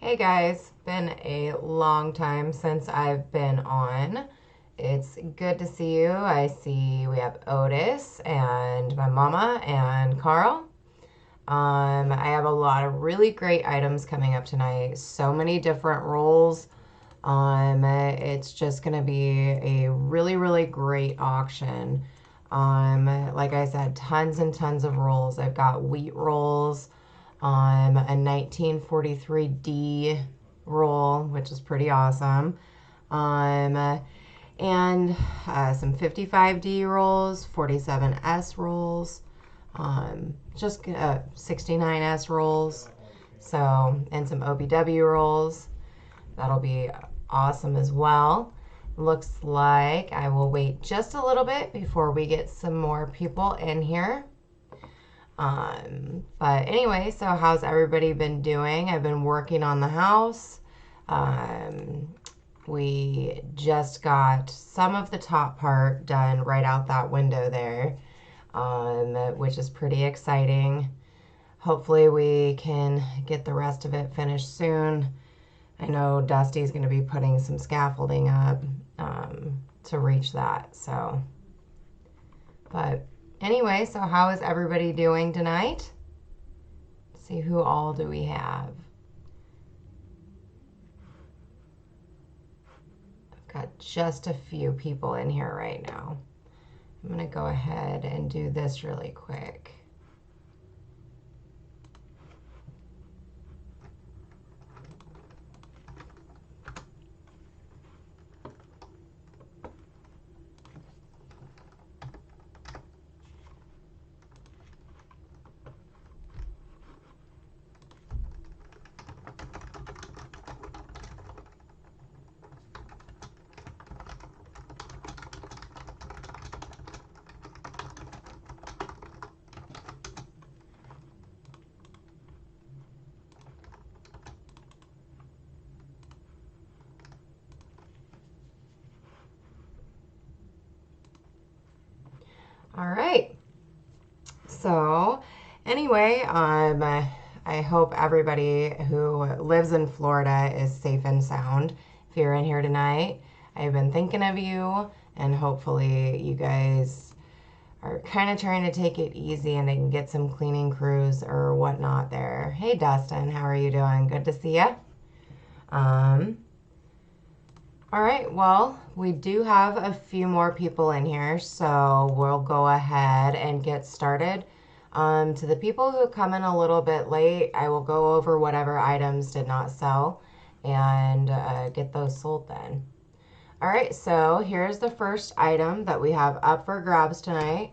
Hey guys, been a long time since I've been on. It's good to see you. I see we have Otis and my mama and Carl. I have a lot of really great items coming up tonight. So many different rolls. It's just gonna be a really great auction. Like I said, tons and tons of rolls. I've got wheat rolls, a 1943D roll, which is pretty awesome. And some 55D rolls, 47S rolls, just 69S rolls. So, and some OBW rolls. That'll be awesome as well. Looks like I will wait just a little bit before we get some more people in here. But anyway, so how's everybody been doing? I've been working on the house. We just got some of the top part done right out that window there, which is pretty exciting. Hopefully we can get the rest of it finished soon. I know Dusty's going to be putting some scaffolding up to reach that. So, but anyway, so how is everybody doing tonight? Let's see, who all do we have? I've got just a few people in here right now. I'm going to go ahead and do this really quick. All right. So, anyway, I hope everybody who lives in Florida is safe and sound. If you're in here tonight, I've been thinking of you, and hopefully you guys are kind of trying to take it easy and they can get some cleaning crews or whatnot there. Hey, Dustin, how are you doing? Good to see you. All right, well, we do have a few more people in here, so we'll go ahead and get started. To the people who come in a little bit late, I will go over whatever items did not sell and get those sold then. All right, so here's the first item that we have up for grabs tonight.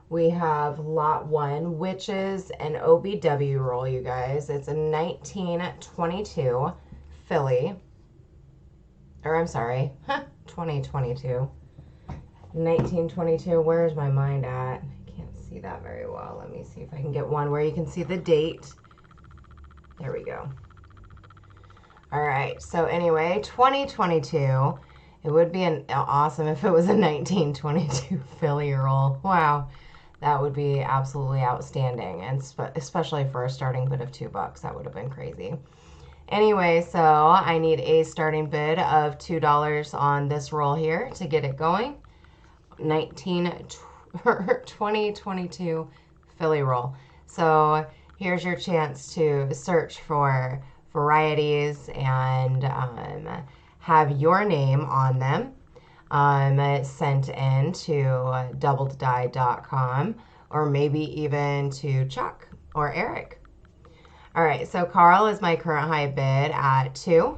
We have lot 1, which is an OBW roll, you guys. It's a 1922 Philly. Or I'm sorry, 2022. 1922, where's my mind at? I can't see that very well. Let me see if I can get one where you can see the date. There we go. All right, so anyway, 2022. It would be awesome if it was a 1922 Philly roll. Wow, that would be absolutely outstanding, and especially for a starting bid of $2. That would have been crazy. Anyway, so I need a starting bid of $2 on this roll here to get it going. 2022 Philly roll. So here's your chance to search for varieties and have your name on them sent in to doubleddie.com or maybe even to Chuck or Eric. All right, so Carl is my current high bid at 2.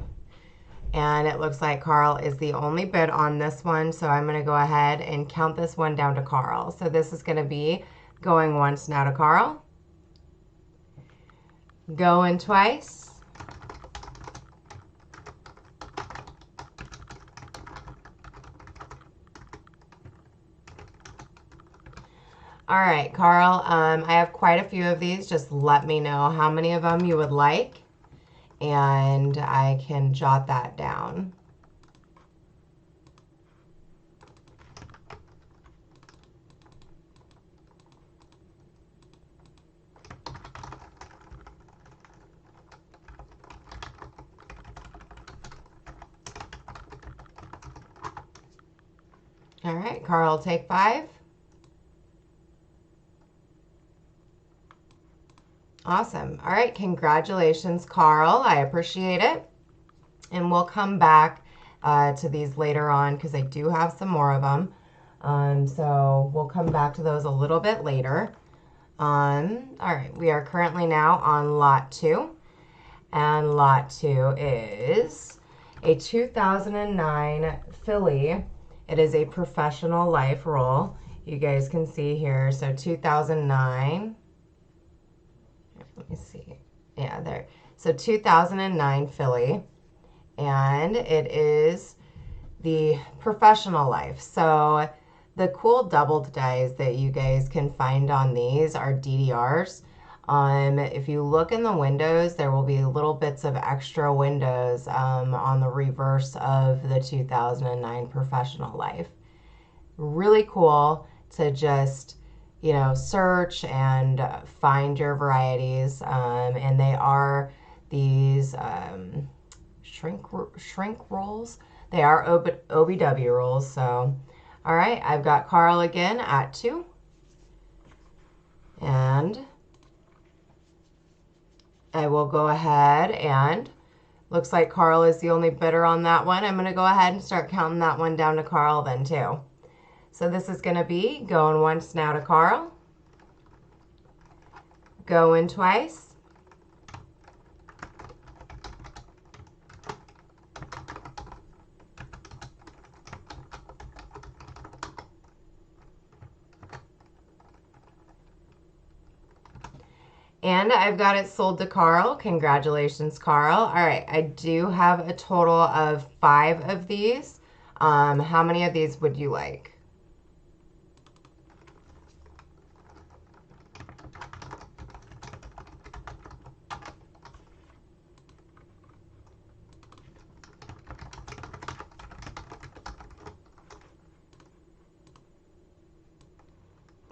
And it looks like Carl is the only bid on this one. So I'm going to go ahead and count this one down to Carl. So this is going to be going once now to Carl. Going twice. All right, Carl, I have quite a few of these. Just let me know how many of them you would like, and I can jot that down. All right, Carl, take 5. Awesome. All right, congratulations, Carl. I appreciate it. And we'll come back to these later on because I do have some more of them. So we'll come back to those a little bit later. All right, we are currently now on lot 2. And lot 2 is a 2009 Philly. It is a professional life roll. You guys can see here. So 2009. Let me see. Yeah, there. So 2009 Philly. And it is the professional life. So the cool doubled dies that you guys can find on these are DDRs. If you look in the windows, there will be little bits of extra windows on the reverse of the 2009 professional life. Really cool to just, search and find your varieties. And they are these shrink rolls. They are OBW rolls. So, all right, I've got Carl again at 2. And I will go ahead and looks like Carl is the only bidder on that one. I'm going to go ahead and start counting that one down to Carl then too. So this is going to be going once now to Carl. Going twice. And I've got it sold to Carl. Congratulations, Carl. All right, I do have a total of 5 of these. How many of these would you like?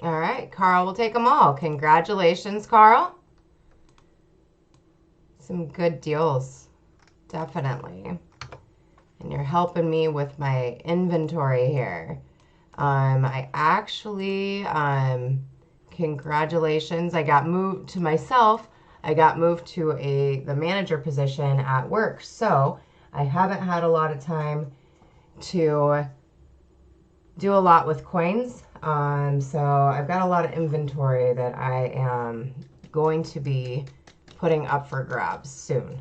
All right, Carl will take them all. Congratulations, Carl. Some good deals, definitely. And you're helping me with my inventory here. I actually, congratulations. I got moved to myself. I got moved to the manager position at work. So I haven't had a lot of time to do a lot with coins. So I've got a lot of inventory that I am going to be putting up for grabs soon.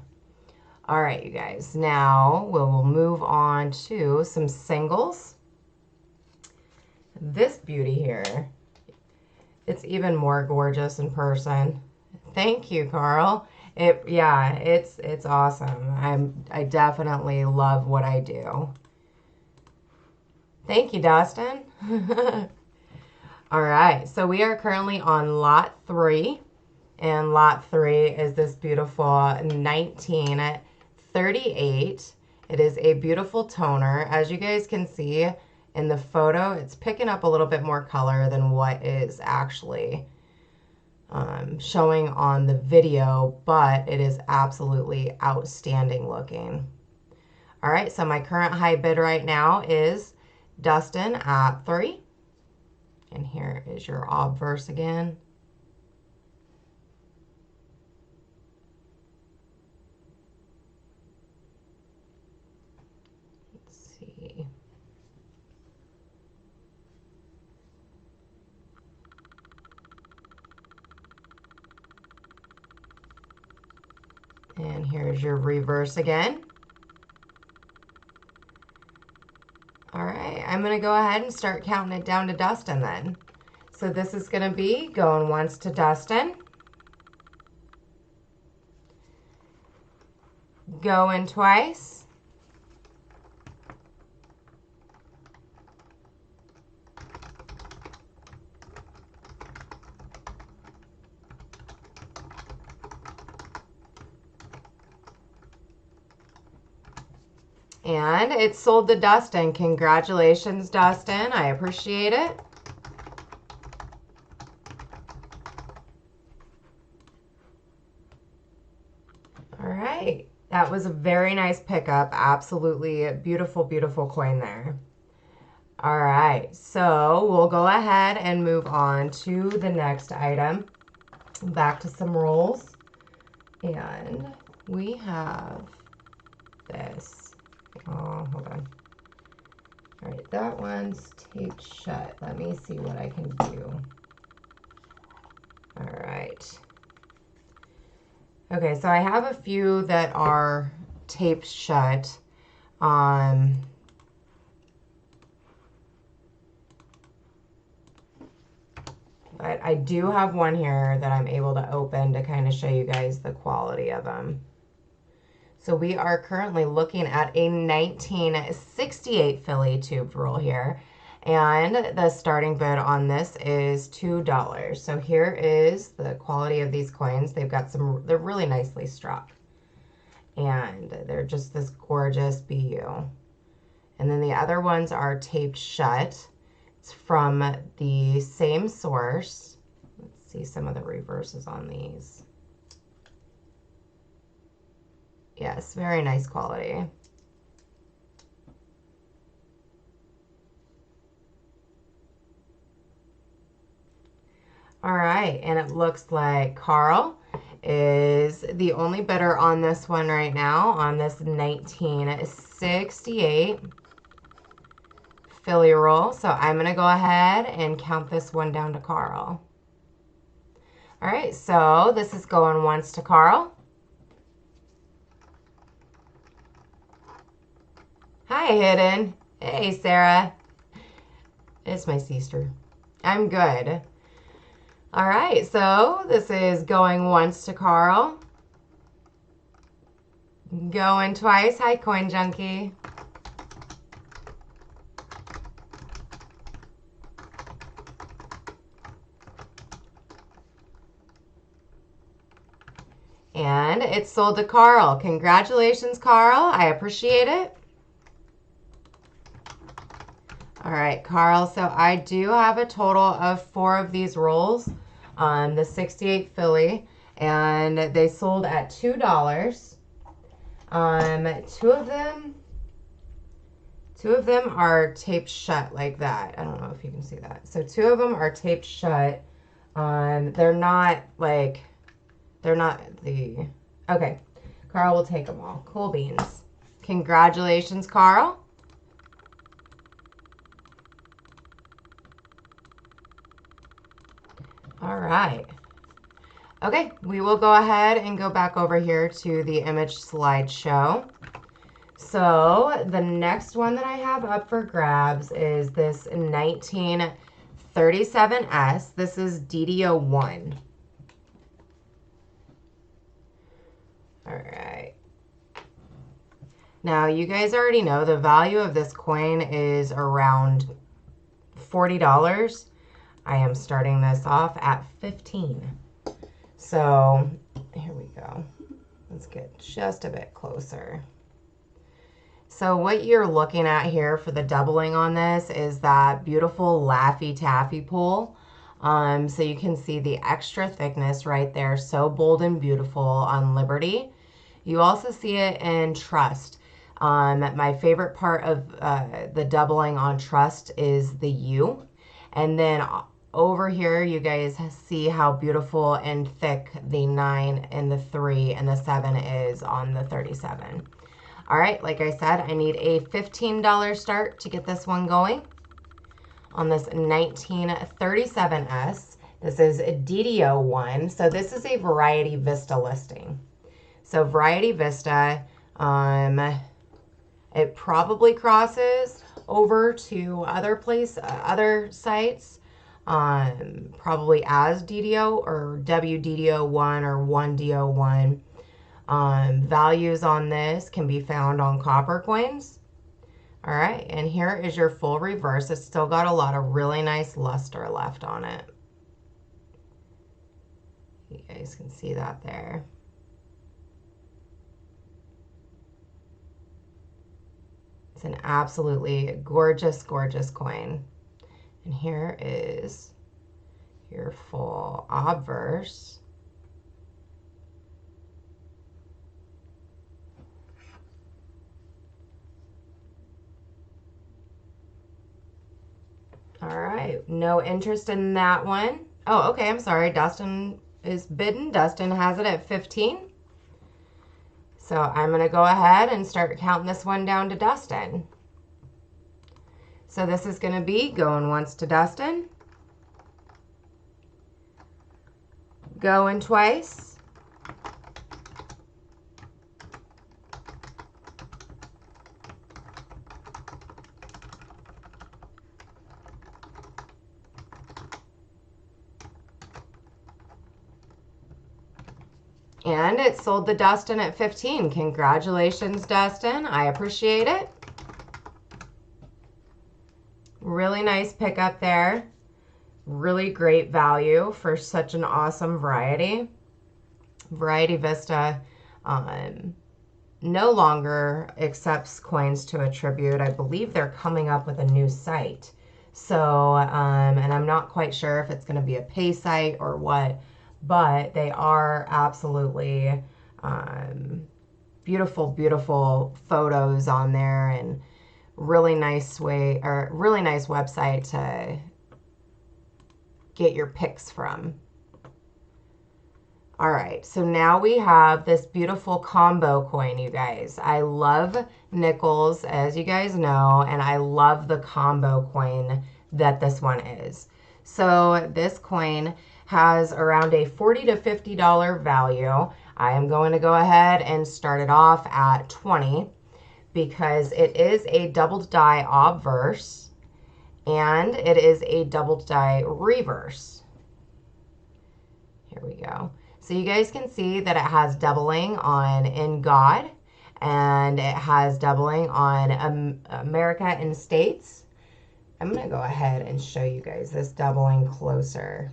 All right, you guys. Now we'll move on to some singles. This beauty here, it's even more gorgeous in person. Thank you, Carl. It's awesome. I definitely love what I do. Thank you, Dustin. All right, so we are currently on lot 3, and lot 3 is this beautiful 1938. It is a beautiful toner. As you guys can see in the photo, it's picking up a little bit more color than what is actually showing on the video, but it is absolutely outstanding looking. All right, so my current high bid right now is Dustin at 3. And here is your obverse again. Let's see. And here's your reverse again. All right, I'm going to go ahead and start counting it down to Dustin then. So this is going to be going once to Dustin. Going twice. And it's sold to Dustin. Congratulations, Dustin. I appreciate it. All right. That was a very nice pickup. Absolutely beautiful, beautiful coin there. All right, so we'll go ahead and move on to the next item. Back to some rolls. And we have this. Oh, hold on. All right, that one's taped shut. Let me see what I can do. All right. Okay, so I have a few that are taped shut. But I do have one here that I'm able to open to kind of show you guys the quality of them. So we are currently looking at a 1968 Philly tube roll here. And the starting bid on this is $2. So here is the quality of these coins. They've got they're really nicely struck. And they're just this gorgeous BU. And then the other ones are taped shut. It's from the same source. Let's see some of the reverses on these. Yes, very nice quality. All right, and it looks like Carl is the only bidder on this one right now, on this 1968 Philly roll. So I'm going to go ahead and count this one down to Carl. All right, so this is going once to Carl. Hi, Hidden. Hey, Sarah. It's my sister. I'm good. All right, so this is going once to Carl. Going twice. Hi, Coin Junkie. And it's sold to Carl. Congratulations, Carl. I appreciate it. All right, Carl, so I do have a total of 4 of these rolls on the 68 Philly, and they sold at $2. Two of them are taped shut like that. I don't know if you can see that. So 2 of them are taped shut. They're not the, okay. Carl will take them all. Cool beans. Congratulations, Carl. All right. Okay, we will go ahead and go back over here to the image slideshow. So the next one that I have up for grabs is this 1937S. This is DDO1. All right. Now, you guys already know the value of this coin is around $40. I am starting this off at $15. So here we go. Let's get just a bit closer. So what you're looking at here for the doubling on this is that beautiful Laffy Taffy pull. So you can see the extra thickness right there. So bold and beautiful on Liberty. You also see it in Trust. My favorite part of the doubling on Trust is the U. And then over here, you guys see how beautiful and thick the 9 and the 3 and the 7 is on the 37. All right, like I said, I need a $15 start to get this one going. On this 1937S, this is a DDO1. So this is a Variety Vista listing. So Variety Vista, it probably crosses over to other sites, probably as DDO or WDDO1 or 1DO1. Values on this can be found on copper coins. All right, and here is your full reverse. It's still got a lot of really nice luster left on it. You guys can see that there. It's an absolutely gorgeous, gorgeous coin. And here is your full obverse. right, no interest in that one. Oh, okay, I'm sorry. Dustin is bidden. Dustin has it at 15. So I'm going to go ahead and start counting this one down to Dustin. So this is going to be going once to Dustin, going twice, and it sold the Dustin at 15. Congratulations, Dustin. I appreciate it. Really nice pickup there. Really great value for such an awesome variety. Variety Vista no longer accepts coins to attribute. I believe they're coming up with a new site. So, and I'm not quite sure if it's going to be a pay site or what, but they are absolutely beautiful, beautiful photos on there, and really nice really nice website to get your picks from. All right, so now we have this beautiful combo coin, you guys. I love nickels, as you guys know, and I love the combo coin that this one is. So this coin has around a $40 to $50 value. I am going to go ahead and start it off at 20 because it is a doubled die obverse and it is a doubled die reverse. Here we go. So you guys can see that it has doubling on In God, and it has doubling on America and States. I'm going to go ahead and show you guys this doubling closer.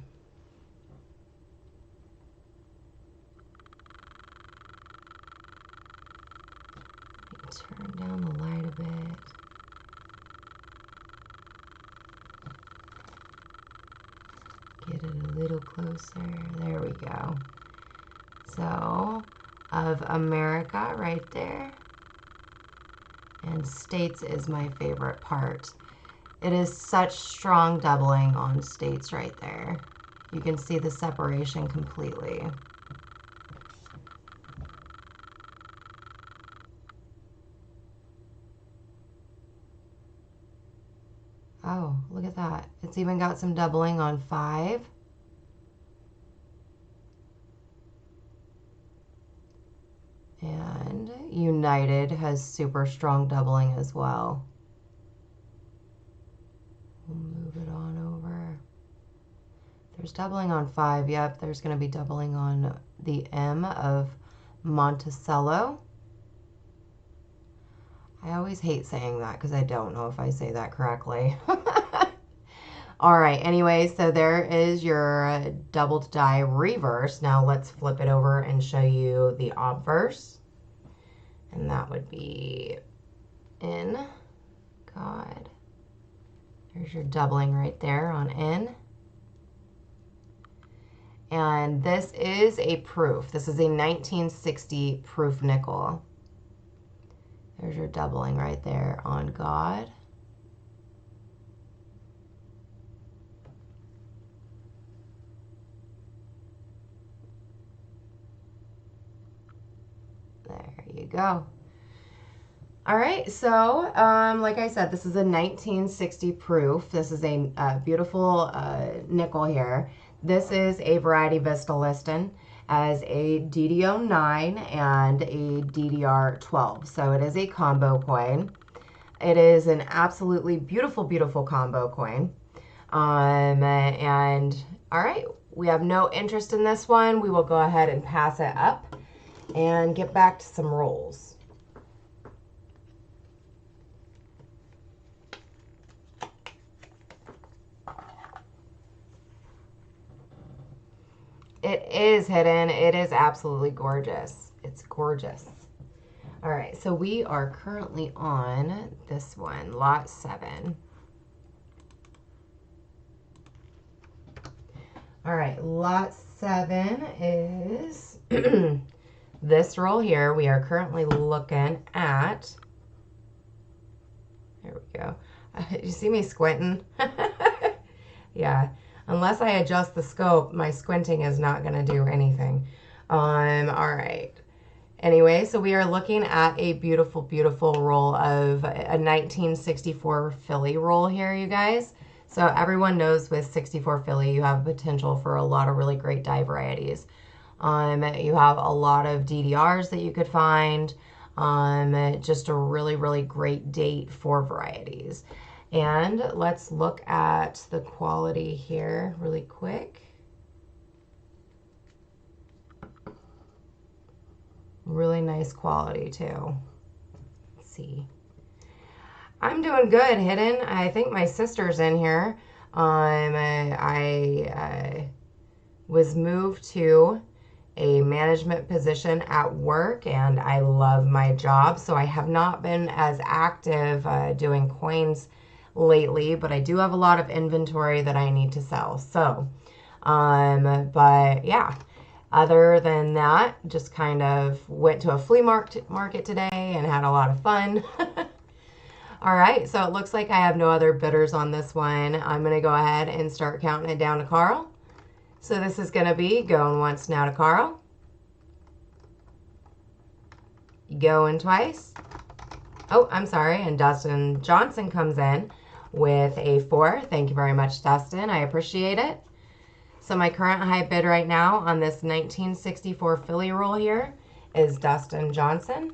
Turn down the light a bit. Get it a little closer. There we go. So, of America right there. And States is my favorite part. It is such strong doubling on States right there. You can see the separation completely. Oh, look at that. It's even got some doubling on 5. And United has super strong doubling as well. We'll move it on over. There's doubling on 5. Yep, there's going to be doubling on the M of Monticello. I always hate saying that because I don't know if I say that correctly. All right, anyway, so there is your doubled die reverse. Now let's flip it over and show you the obverse. And that would be In God. There's your doubling right there on In. And this is a proof. This is a 1960 proof nickel. There's your doubling right there on God. There you go. All right, so like I said, this is a 1960 proof. This is a beautiful nickel here. This is a Variety Vista listing as a DDO9 and a DDR12. So it is a combo coin. It is an absolutely beautiful, beautiful combo coin. And all right, we have no interest in this one. We will go ahead and pass it up and get back to some rolls. It is hidden. It is absolutely gorgeous. It's gorgeous. All right, so we are currently on this one, lot 7. All right, lot 7 is this roll here. We are currently looking at, there we go. You see me squinting? Yeah, unless I adjust the scope, my squinting is not going to do anything. All right. Anyway, so we are looking at a beautiful, beautiful roll of a 1964 Philly roll here, you guys. So everyone knows with 64 Philly, you have potential for a lot of really great dye varieties. You have a lot of DDRs that you could find. Just a really, really great date for varieties. And let's look at the quality here really quick. Really nice quality too. Let's see. I'm doing good, Hidden. I think my sister's in here. I was moved to a management position at work and I love my job, so I have not been as active doing coins lately, but I do have a lot of inventory that I need to sell. So, but yeah, other than that, just kind of went to a flea market today and had a lot of fun. All right, so it looks like I have no other bidders on this one. I'm going to go ahead and start counting it down to Carl. So this is going to be going once now to Carl. Going twice. Oh, I'm sorry. And Dustin Johnson comes in with a 4. Thank you very much, Dustin. I appreciate it. So my current high bid right now on this 1964 Philly roll here is Dustin Johnson.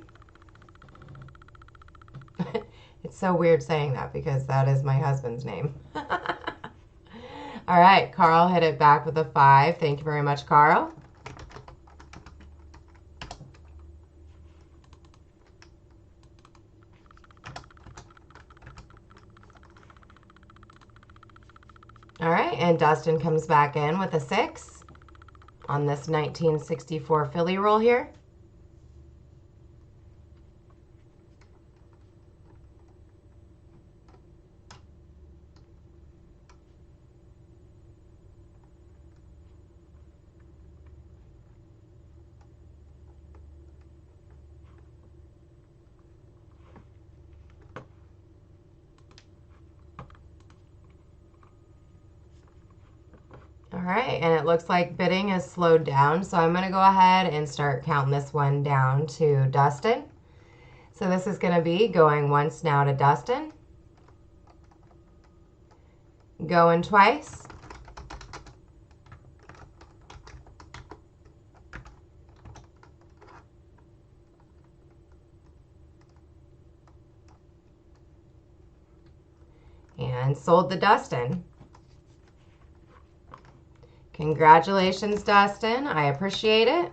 It's so weird saying that because that is my husband's name. All right, Carl hit it back with a 5. Thank you very much, Carl. All right, and Dustin comes back in with a 6 on this 1964 Philly roll here. All right, and it looks like bidding has slowed down, so I'm going to go ahead and start counting this one down to Dustin. So this is going to be going once now to Dustin. Going twice. And sold to Dustin. Congratulations, Dustin. I appreciate it.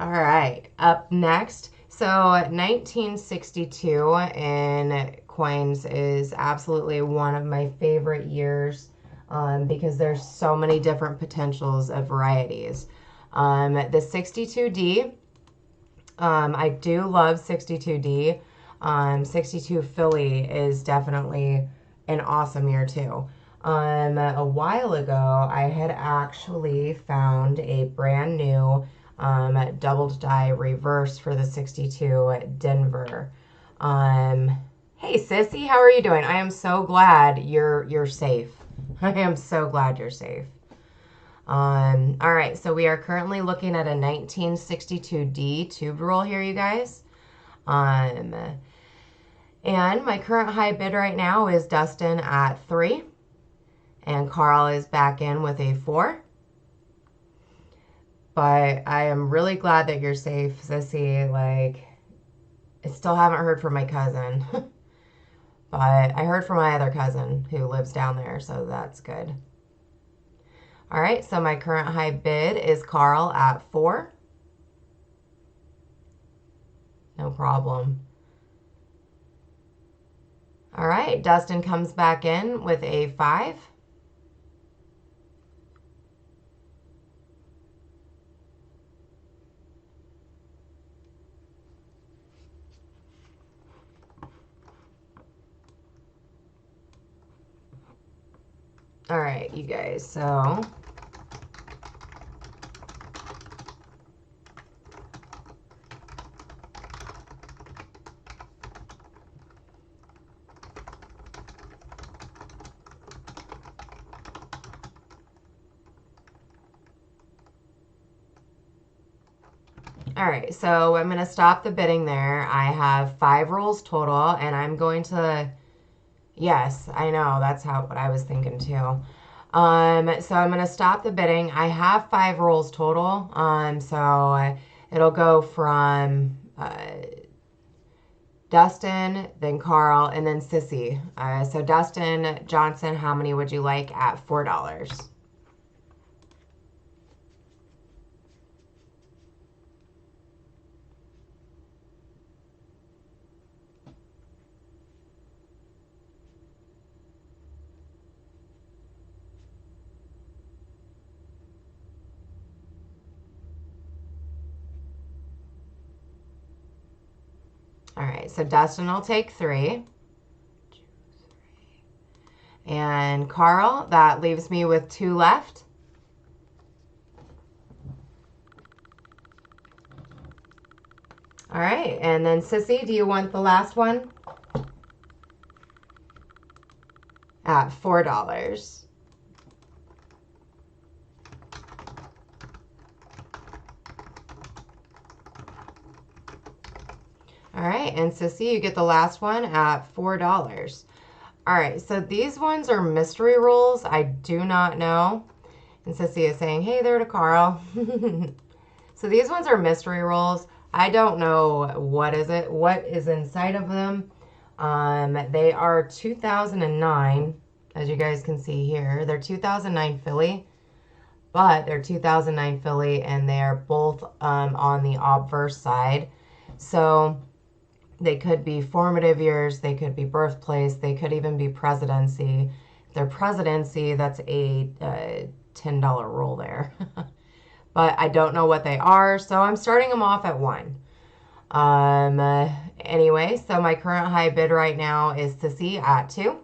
All right, up next. So 1962 in coins is absolutely one of my favorite years because there's so many different potentials of varieties. The 62D, I do love 62D. 62 Philly is definitely an awesome year too. A while ago, I had actually found a brand new doubled die reverse for the 62 Denver. Hey Sissy, how are you doing? I am so glad you're safe. I am so glad you're safe. All right, so we are currently looking at a 1962D tube roll here, you guys. And my current high bid right now is Dustin at 3. And Carl is back in with a 4. But I am really glad that you're safe, Sissy. Like, I still haven't heard from my cousin. But I heard from my other cousin who lives down there, so that's good. All right, so my current high bid is Carl at 4. No problem. All right, Dustin comes back in with a 5. All right, you guys, so All right, so I'm going to stop the bidding there. I have 5 rolls total, and I'm going to, yes, I know, that's what I was thinking too. So I'm going to stop the bidding. I have 5 rolls total, so it'll go from Dustin, then Carl, and then Sissy. So Dustin Johnson, how many would you like at $4? All right, so Dustin will take 3. And Carl, that leaves me with 2 left. All right, and then Sissy, do you want the last one? At $4. All right, and Sissy, you get the last one at $4. All right, so these ones are mystery rolls. I do not know. And Sissy is saying, hey there to Carl. So these ones are mystery rolls. I don't know what is inside of them. They are 2009, as you guys can see here. They're 2009 Philly, but they're 2009 Philly, and they are both on the obverse side. So they could be formative years, they could be birthplace, they could even be presidency. If they're presidency, that's a $10 roll there. But I don't know what they are, so I'm starting them off at 1. Anyway, so my current high bid right now is Sissy at 2.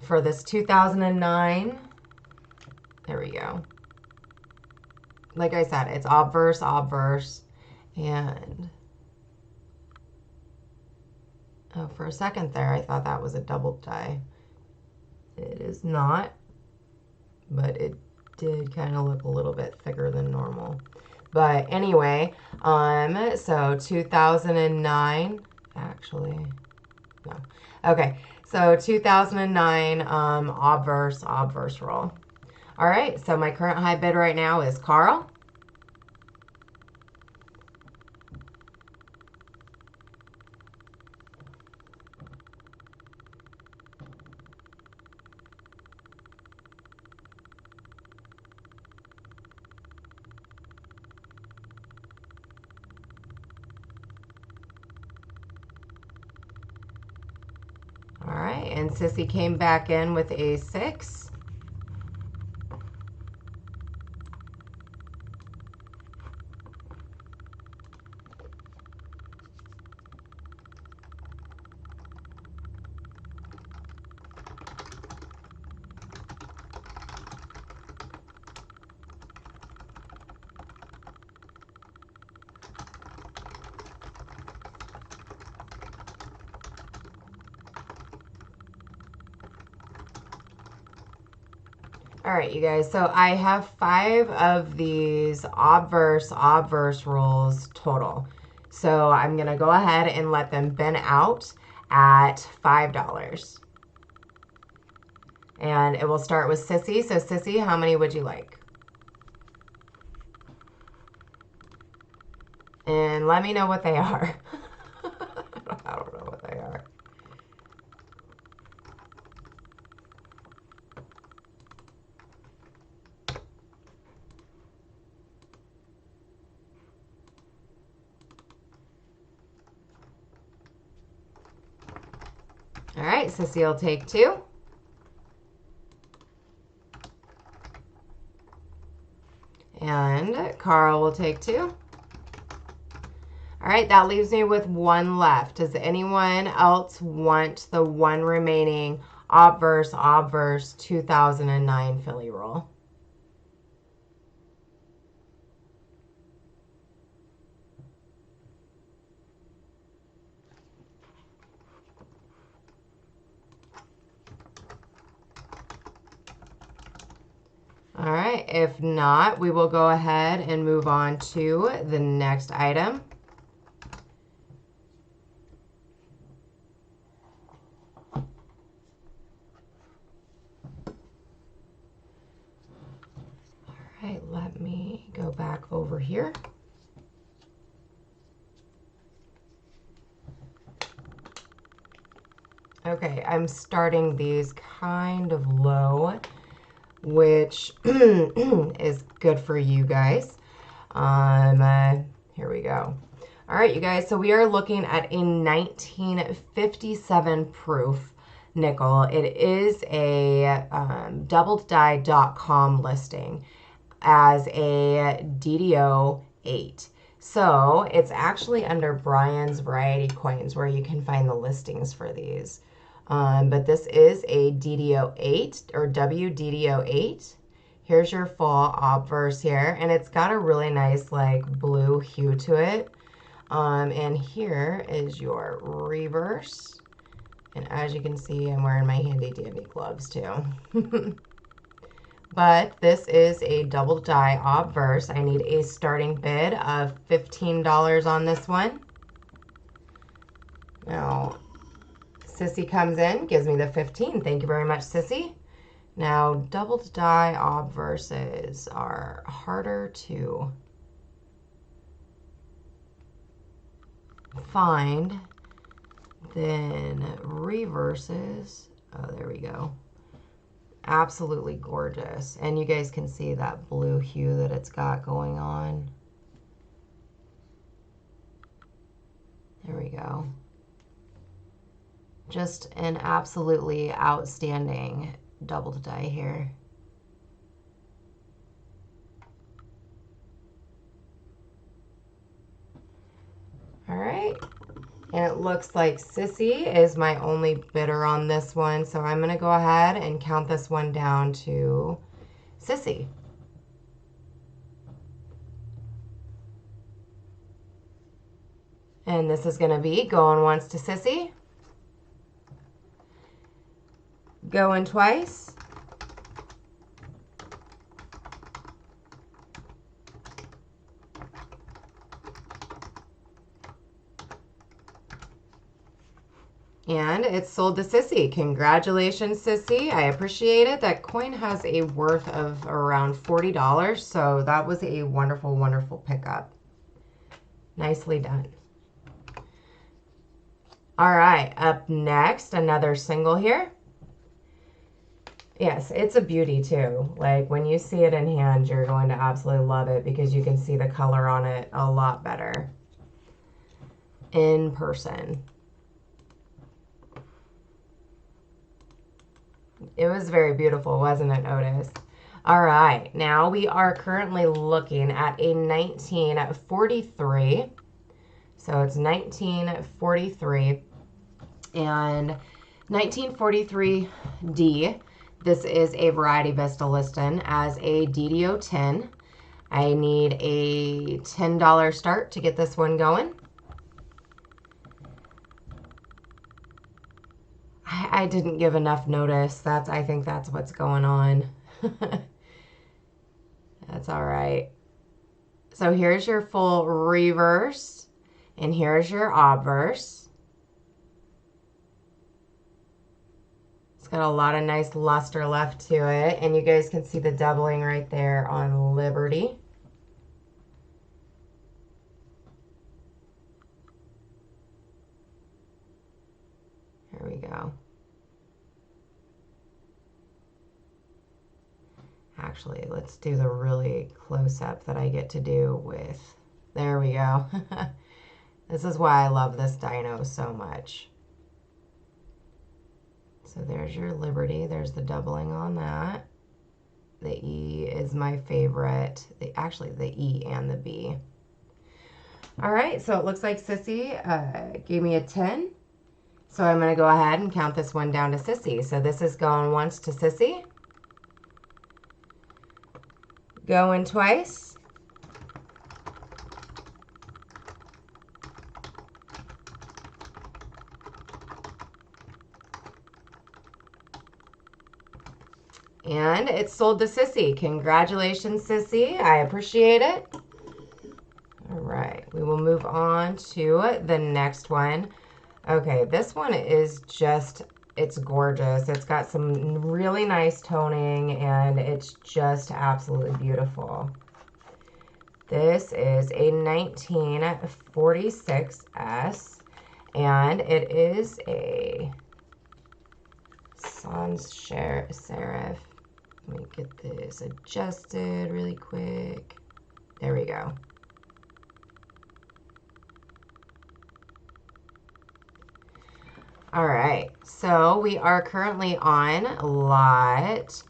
For this 2009, there we go. Like I said, it's obverse, obverse, and oh, for a second there, I thought that was a double die. It is not, but it did kind of look a little bit thicker than normal. But anyway, so 2009, actually, no. Okay, so 2009 obverse roll. All right, so my current high bid right now is Carl. All right, and Sissy came back in with a 6. All right, you guys, so I have 5 of these obverse rolls total. So I'm going to go ahead and let them bin out at $5. And it will start with Sissy. So Sissy, how many would you like? And let me know what they are. I don't know what they are. All right, Sissy will take 2. And Carl will take 2. All right, that leaves me with 1 left. Does anyone else want the 1 remaining obverse 2009 Philly roll? All right, if not, we will go ahead and move on to the next item. All right, let me go back over here. Okay, I'm starting these kind of low, which is good for you guys. Here we go. All right, you guys, so we are looking at a 1957 proof nickel. It is a doubleddie.com listing as a DDO 8. So it's actually under Brian's Variety Coins where you can find the listings for these. But this is a DDO 8 or WDDO 8. Here's your full obverse here, and it's got a really nice like blue hue to it. And here is your reverse. And as you can see, I'm wearing my handy dandy gloves too. But this is a double die obverse. I need a starting bid of $15 on this one. Now, Sissy comes in, gives me the 15. Thank you very much, Sissy. Now, doubled die obverses are harder to find than reverses. Oh, there we go. Absolutely gorgeous. And you guys can see that blue hue that it's got going on. There we go. Just an absolutely outstanding double die here. All right. And it looks like Sissy is my only bidder on this one. So I'm going to go ahead and count this one down to Sissy. And this is going to be going once to Sissy. Going twice. And it's sold to Sissy. Congratulations, Sissy. I appreciate it. That coin has a worth of around $40, so that was a wonderful, wonderful pickup. Nicely done. All right, up next, another single here. Yes, it's a beauty too. Like when you see it in hand, you're going to absolutely love it because you can see the color on it a lot better in person. It was very beautiful, wasn't it, Otis? All right, now we are currently looking at a 1943. So it's 1943 and 1943D. This is a Variety Vista listing as a DDO 10. I need a $10 start to get this one going. I didn't give enough notice. I think that's what's going on. That's all right. So here's your full reverse, and here's your obverse. It's got a lot of nice luster left to it, and you guys can see the doubling right there on Liberty. Here we go. Actually, let's do the really close-up that I get to do with, there we go. This is why I love this dyno so much. So there's your Liberty. There's the doubling on that. The E is my favorite. Actually, the E and the B. All right, so it looks like Sissy gave me a 10. So I'm going to go ahead and count this one down to Sissy. So this is going once to Sissy. Going twice. And it's sold to Sissy. Congratulations, Sissy. I appreciate it. All right, we will move on to the next one. Okay, this one is just, it's gorgeous. It's got some really nice toning and it's just absolutely beautiful. This is a 1946S and it is a sans serif. Let me get this adjusted really quick. There we go. All right, so we are currently on lot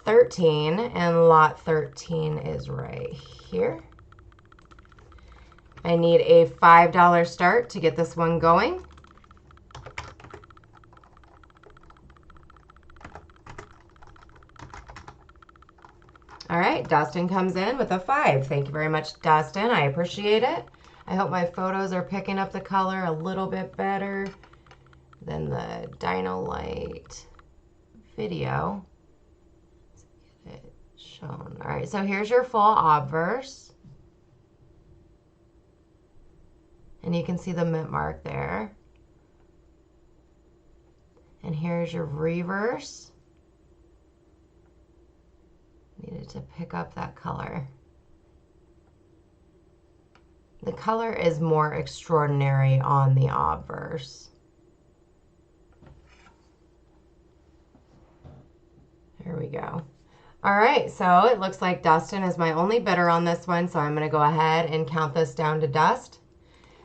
13, and lot 13 is right here. I need a $5 start to get this one going. All right, Dustin comes in with a 5. Thank you very much, Dustin. I appreciate it. I hope my photos are picking up the color a little bit better than the Dino Light video. Let's get it shown. All right, so here's your full obverse. And you can see the mint mark there. And here's your reverse. Needed to pick up that color. The color is more extraordinary on the obverse. There we go. All right, so it looks like Dustin is my only bidder on this one, so I'm going to go ahead and count this down to dust.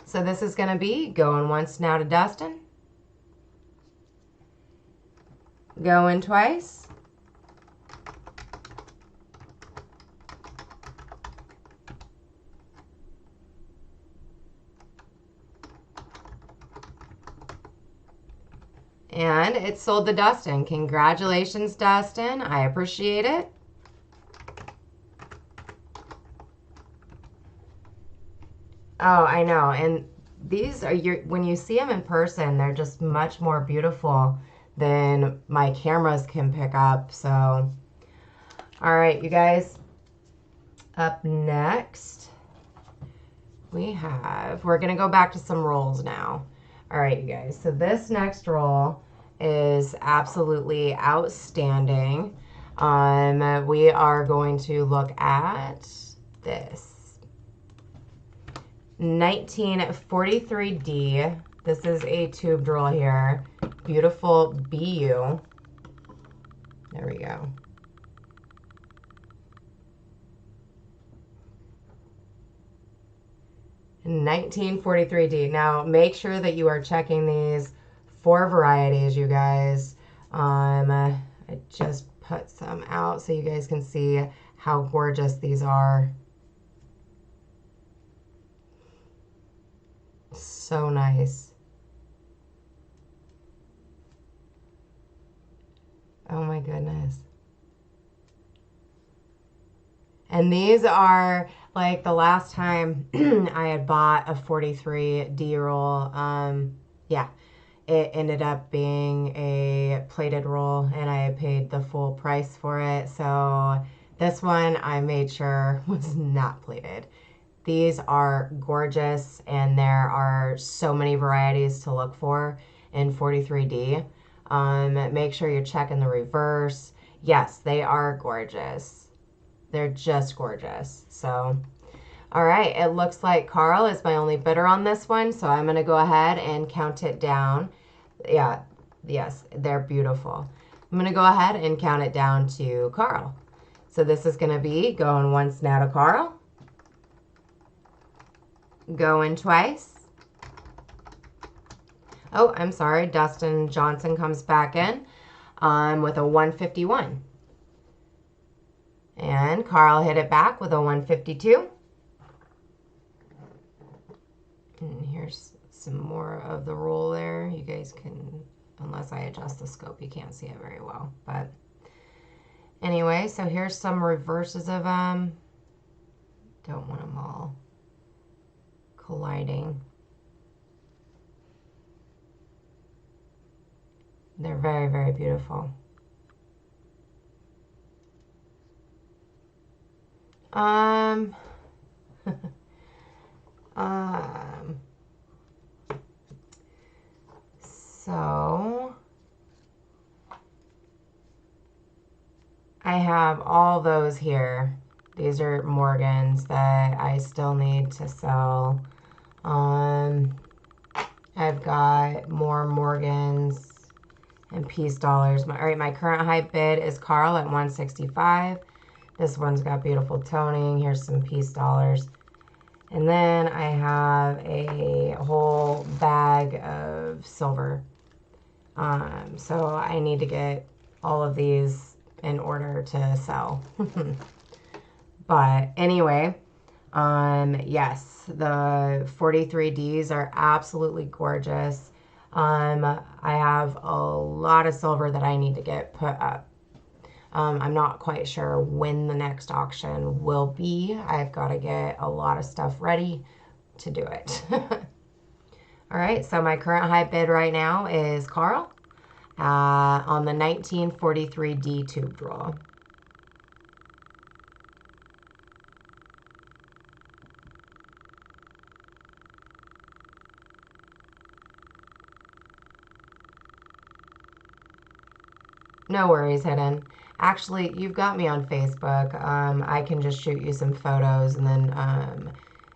So this is going to be going once now to Dustin. Going twice. And it's sold to Dustin. Congratulations, Dustin. I appreciate it. Oh, I know. And these are when you see them in person, they're just much more beautiful than my cameras can pick up. So, all right, you guys. Up next, we're going to go back to some rolls now. All right, you guys. So this next roll is absolutely outstanding. We are going to look at this 1943D. This is a tube roll here. Beautiful BU. There we go. In 1943D. Now, make sure that you are checking these for varieties, you guys. I just put some out so you guys can see how gorgeous these are. So nice. Oh my goodness. And these are like the last time I had bought a 43D roll. Yeah, it ended up being a plated roll and I paid the full price for it. So this one I made sure was not plated. These are gorgeous and there are so many varieties to look for in 43D. Make sure you're checking the reverse. Yes, they are gorgeous. They're just gorgeous. So, all right, it looks like Carl is my only bidder on this one, so I'm going to go ahead and count it down. Yeah, yes, they're beautiful. I'm going to go ahead and count it down to Carl. So this is going to be going once now to Carl. Going twice. Oh, I'm sorry, Dustin Johnson comes back in with a 151. And Carl hit it back with a 152. And here's some more of the roll there. You guys can, unless I adjust the scope, you can't see it very well. But anyway, so here's some reverses of them. Don't want them all colliding. They're very, very beautiful. Um, um, so I have all those here. These are Morgans that I still need to sell. I've got more Morgans and peace dollars. All right, my current high bid is Carl at 165. This one's got beautiful toning. Here's some peace dollars. And then I have a whole bag of silver. So I need to get all of these in order to sell. But anyway, yes, the 43Ds are absolutely gorgeous. I have a lot of silver that I need to get put up. I'm not quite sure when the next auction will be. I've got to get a lot of stuff ready to do it. All right, so my current high bid right now is Carl on the 1943D tube draw. No worries, Hidden. Actually, you've got me on Facebook. I can just shoot you some photos, and then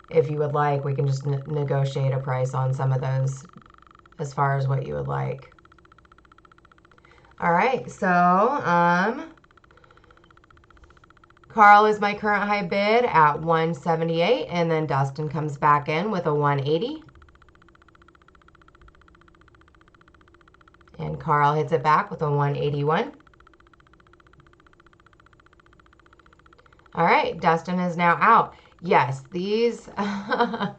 if you would like, we can just negotiate a price on some of those as far as what you would like. All right, so Carl is my current high bid at 178, and then Dustin comes back in with a 180. And Carl hits it back with a 181. All right, Dustin is now out. Yes, these that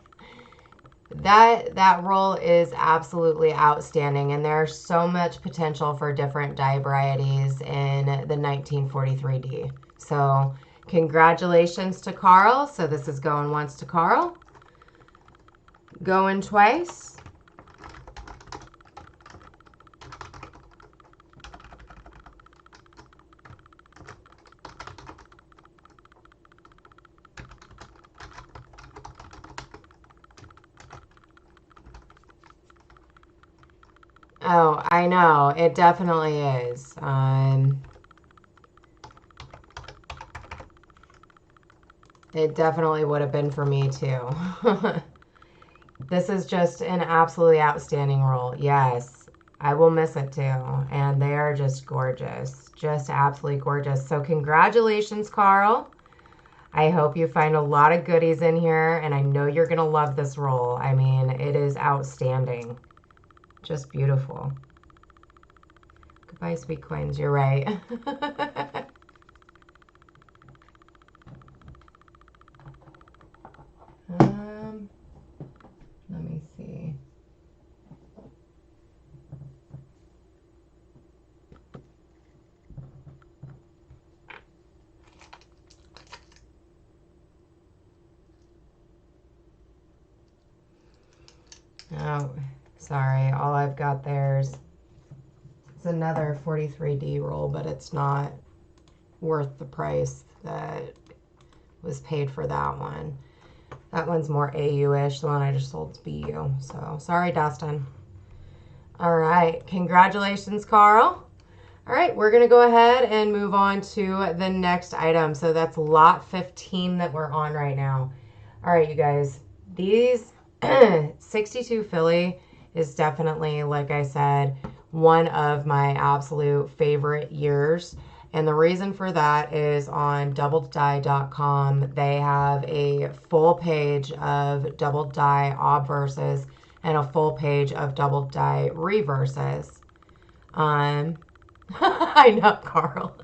roll is absolutely outstanding, and there's so much potential for different die varieties in the 1943D. So congratulations to Carl. So this is going once to Carl, going twice. Oh, I know. It definitely is. It definitely would have been for me too. This is just an absolutely outstanding roll. Yes, I will miss it too. And they are just gorgeous. Just absolutely gorgeous. So congratulations, Carl. I hope you find a lot of goodies in here, and I know you're going to love this roll. I mean, it is outstanding. Just beautiful. Goodbye, sweet coins. You're right. Let me see. Oh, sorry. All I've got there is it's another 43D roll, but it's not worth the price that was paid for that one. That one's more AU-ish. The one I just sold is BU. So sorry, Dustin. All right. Congratulations, Carl. All right, we're going to go ahead and move on to the next item. So that's lot 15 that we're on right now. All right, you guys. These 62 Philly is definitely, like I said, one of my absolute favorite years. And the reason for that is on doubleddie.com, they have a full page of double die obverses and a full page of double die reverses. I know, Carl.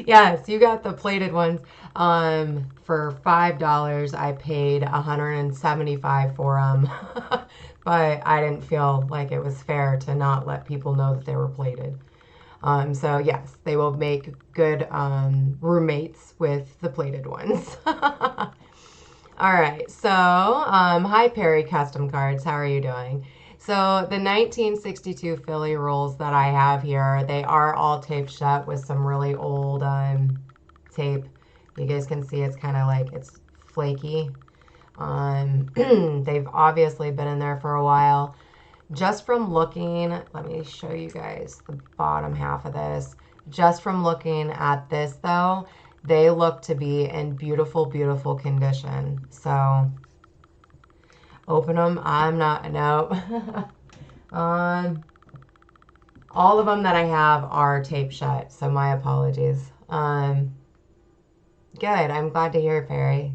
Yes, you got the plated ones. For $5, I paid $175 for them. But I didn't feel like it was fair to not let people know that they were plated. So yes, they will make good roommates with the plated ones. All right, so hi Perry Custom Cards, how are you doing? So the 1962 Philly rolls that I have here, they are all taped shut with some really old tape. You guys can see it's kind of like it's flaky. They've obviously been in there for a while. Just from looking, let me show you guys the bottom half of this. Just from looking at this though, they look to be in beautiful, beautiful condition. So open them. I'm not, no. All of them that I have are taped shut, so my apologies. Good. I'm glad to hear, Perry.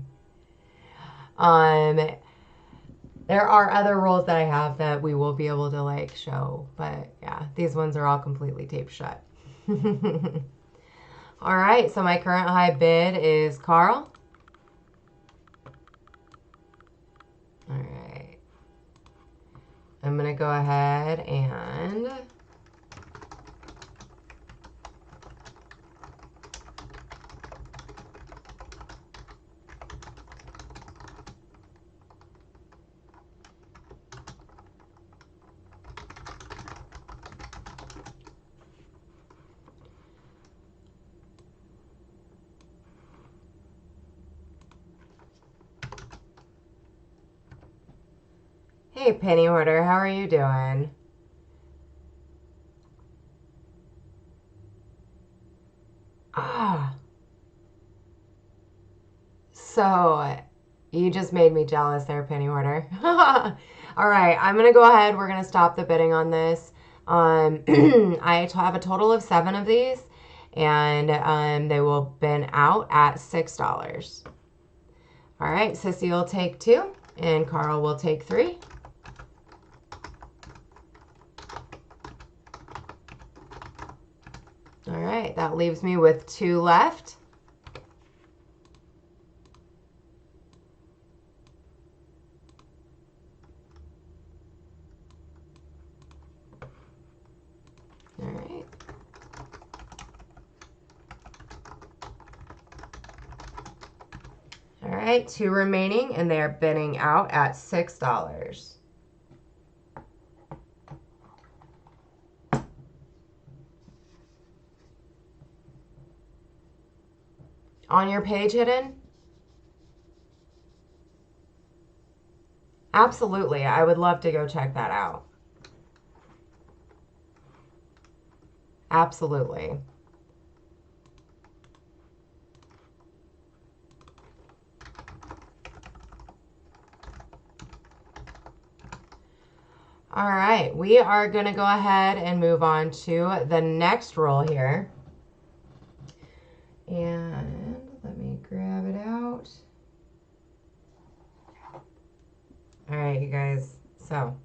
There are other rolls that I have that we will be able to like show, but yeah, these ones are all completely taped shut. All right, so my current high bid is Carl. All right. I'm going to go ahead and hey, Penny Hoarder, how are you doing? Ah, so you just made me jealous there, Penny Hoarder. All right, I'm going to go ahead. We're going to stop the bidding on this. I have a total of 7 of these, and they will bin out at $6. All right, Sissy will take 2, and Carl will take 3. All right, that leaves me with 2 left. All right. All right, 2 remaining, and they are bidding out at $6. On your page, Hidden? Absolutely. I would love to go check that out. Absolutely. All right, we are going to go ahead and move on to the next roll here. And let me grab it out. All right, you guys. So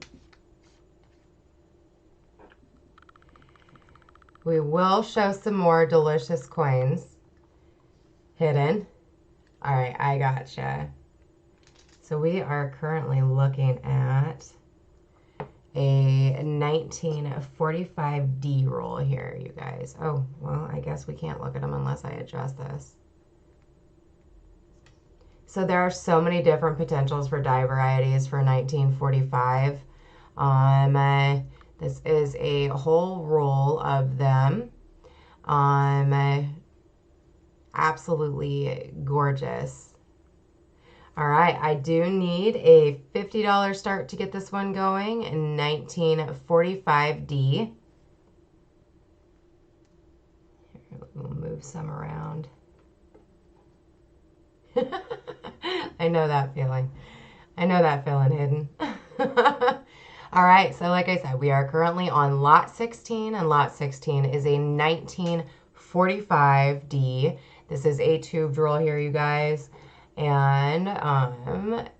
we will show some more delicious coins. Hidden. All right, I gotcha. So we are currently looking at a 1945D roll here, you guys. Oh, well, I guess we can't look at them unless I adjust this. So there are so many different potentials for die varieties for 1945. This is a whole roll of them. Absolutely gorgeous. All right, I do need a $50 start to get this one going in 1945D. We'll move some around. I know that feeling. I know that feeling, Hidden. All right, so like I said, we are currently on lot 16, and lot 16 is a 1945D. This is a tube roll here, you guys. And let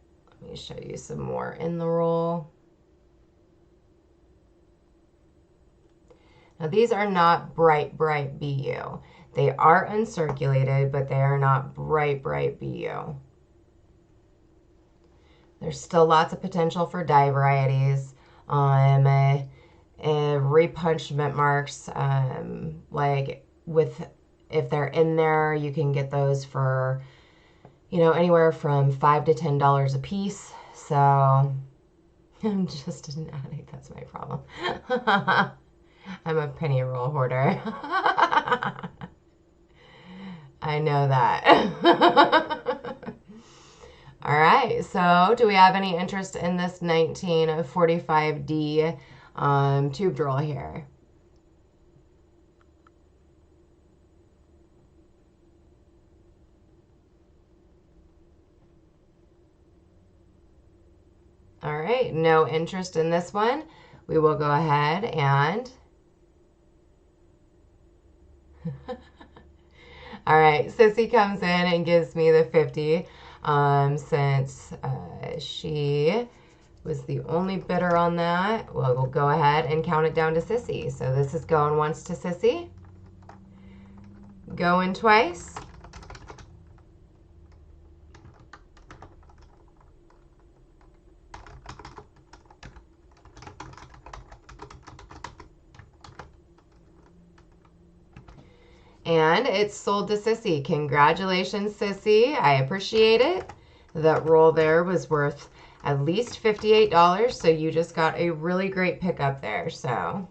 me show you some more in the roll. Now these are not bright, bright BU. They are uncirculated, but they are not bright, bright BU. There's still lots of potential for dye varieties. Repunchment marks, like if they're in there, you can get those for, anywhere from $5 to $10 a piece. So I'm just an addict. That's my problem. I'm a penny roll hoarder. I know that. All right, so do we have any interest in this 1945D tube drill here? All right, no interest in this one. We will go ahead and... All right, Sissy comes in and gives me the 50 since she was the only bidder on that. Well, we'll go ahead and count it down to Sissy. So this is going once to Sissy, going twice. And it's sold to Sissy. Congratulations, Sissy. I appreciate it. That roll there was worth at least $58, so you just got a really great pickup there. So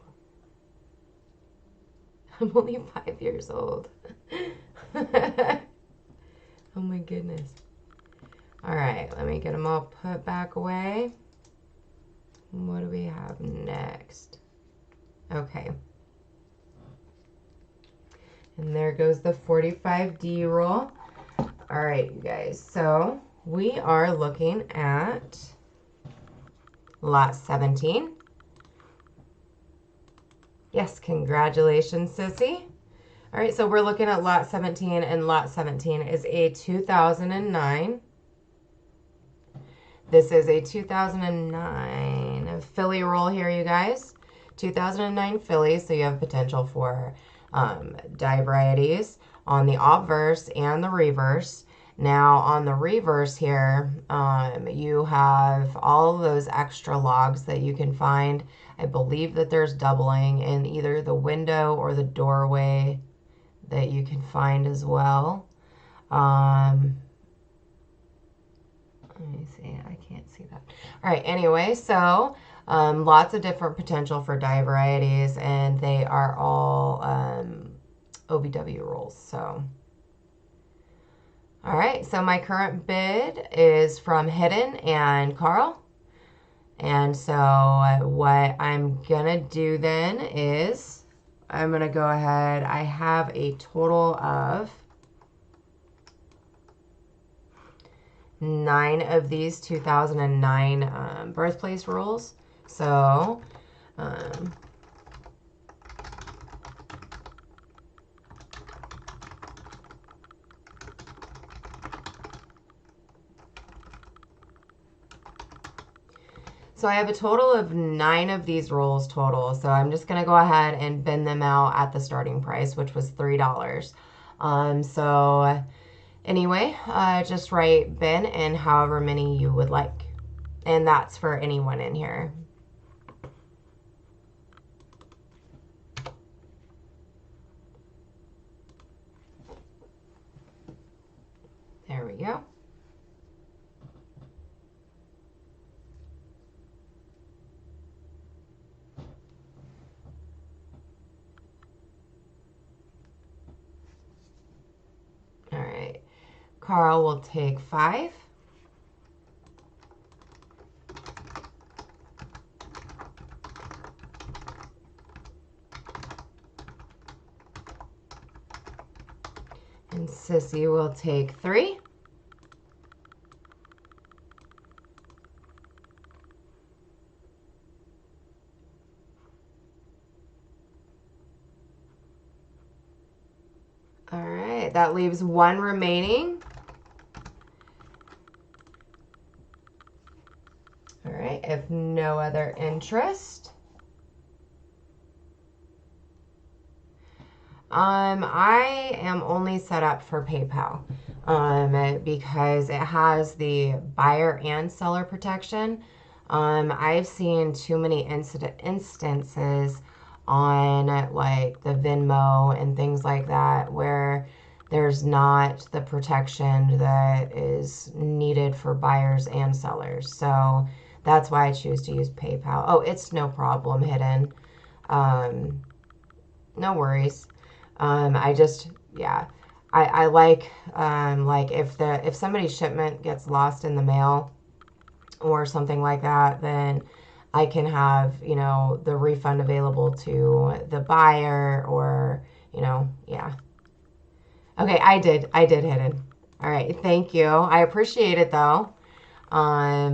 I'm only 5 years old. Oh my goodness. All right, let me get them all put back away. What do we have next? Okay. And there goes the 45D roll. All right, you guys. So we are looking at lot 17. Yes, congratulations, Sissy. All right, so we're looking at lot 17, and lot 17 is a 2009. This is a 2009 Philly roll here, you guys. 2009 Philly, so you have potential for die varieties on the obverse and the reverse. Now on the reverse here, you have all of those extra logs that you can find. I believe that there's doubling in either the window or the doorway that you can find as well. Let me see, I can't see that. All right, anyway, so lots of different potential for die varieties, and they are all OBW rolls. So, all right, so my current bid is from Hidden and Carl. And so what I'm gonna do then is I'm gonna go ahead, I have a total of 9 of these 2009 birthplace rolls. So, so I have a total of 9 of these rolls total. So I'm just going to go ahead and bin them out at the starting price, which was $3. So anyway, just write bin and however many you would like. And that's for anyone in here. There we go. All right. Carl will take 5. And Sissy will take 3. All right, that leaves 1 remaining. All right, if no other interest. I am only set up for PayPal because it has the buyer and seller protection. I've seen too many instances on like the Venmo and things like that where there's not the protection that is needed for buyers and sellers. So that's why I choose to use PayPal. Oh, it's no problem, Hidden. No worries. I just, yeah, I like if somebody's shipment gets lost in the mail or something like that, then I can have, the refund available to the buyer or, yeah. Okay, I did hidden. All right, thank you. I appreciate it though. All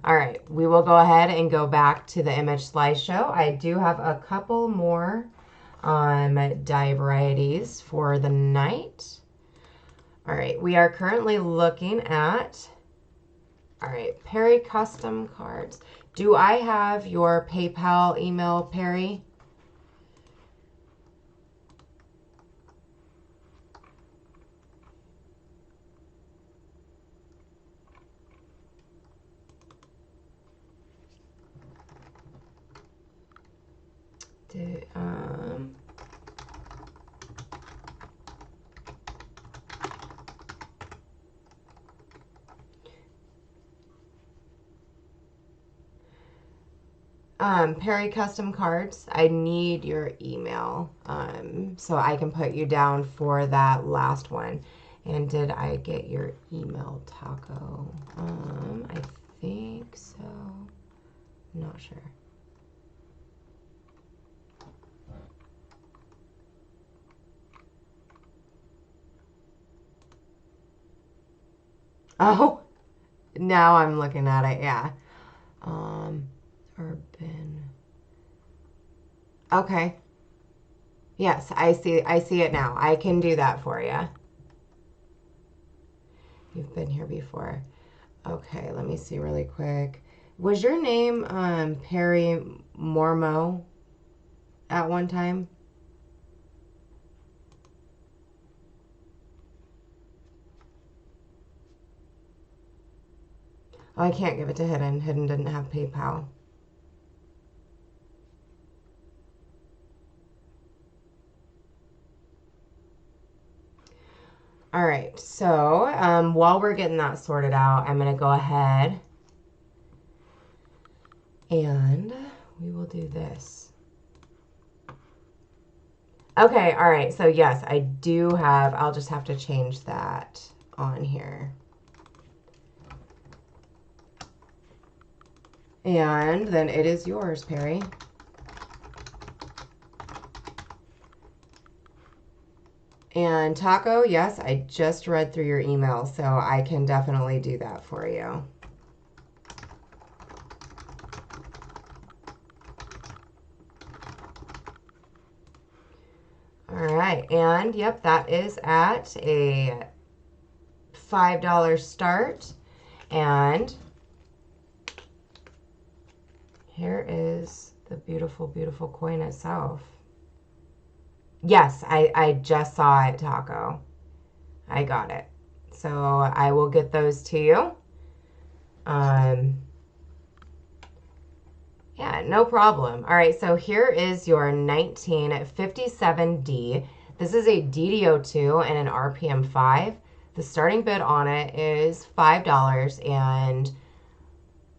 right, we will go ahead and go back to the image slideshow. I do have a couple more dye varieties for the night. All right, we are currently looking at, all right, Perry custom cards. Do I have your PayPal email, Perry? Did, Perry Custom Cards, I need your email so I can put you down for that last one. And did I get your email, Taco? I think so. Not sure. Oh, now I'm looking at it. Yeah. Urban. Okay. Yes, I see it now. I can do that for you. You've been here before. Okay, let me see really quick. Was your name Perry Mormo at one time? Oh, I can't give it to Hidden. Hidden didn't have PayPal. All right, so while we're getting that sorted out, I'm going to go ahead and we will do this. Okay, all right, so yes, I do have, I'll just have to change that on here. And then it is yours, Perry. And Taco, yes, I just read through your email, so I can definitely do that for you. All right, and yep, that is at a $5 start. And here is the beautiful, beautiful coin itself. Yes, I just saw it, Taco. I got it. So I will get those to you. Yeah, no problem. All right, so here is your 1957D. This is a DDO2 and an RPM 5. The starting bid on it is $5, and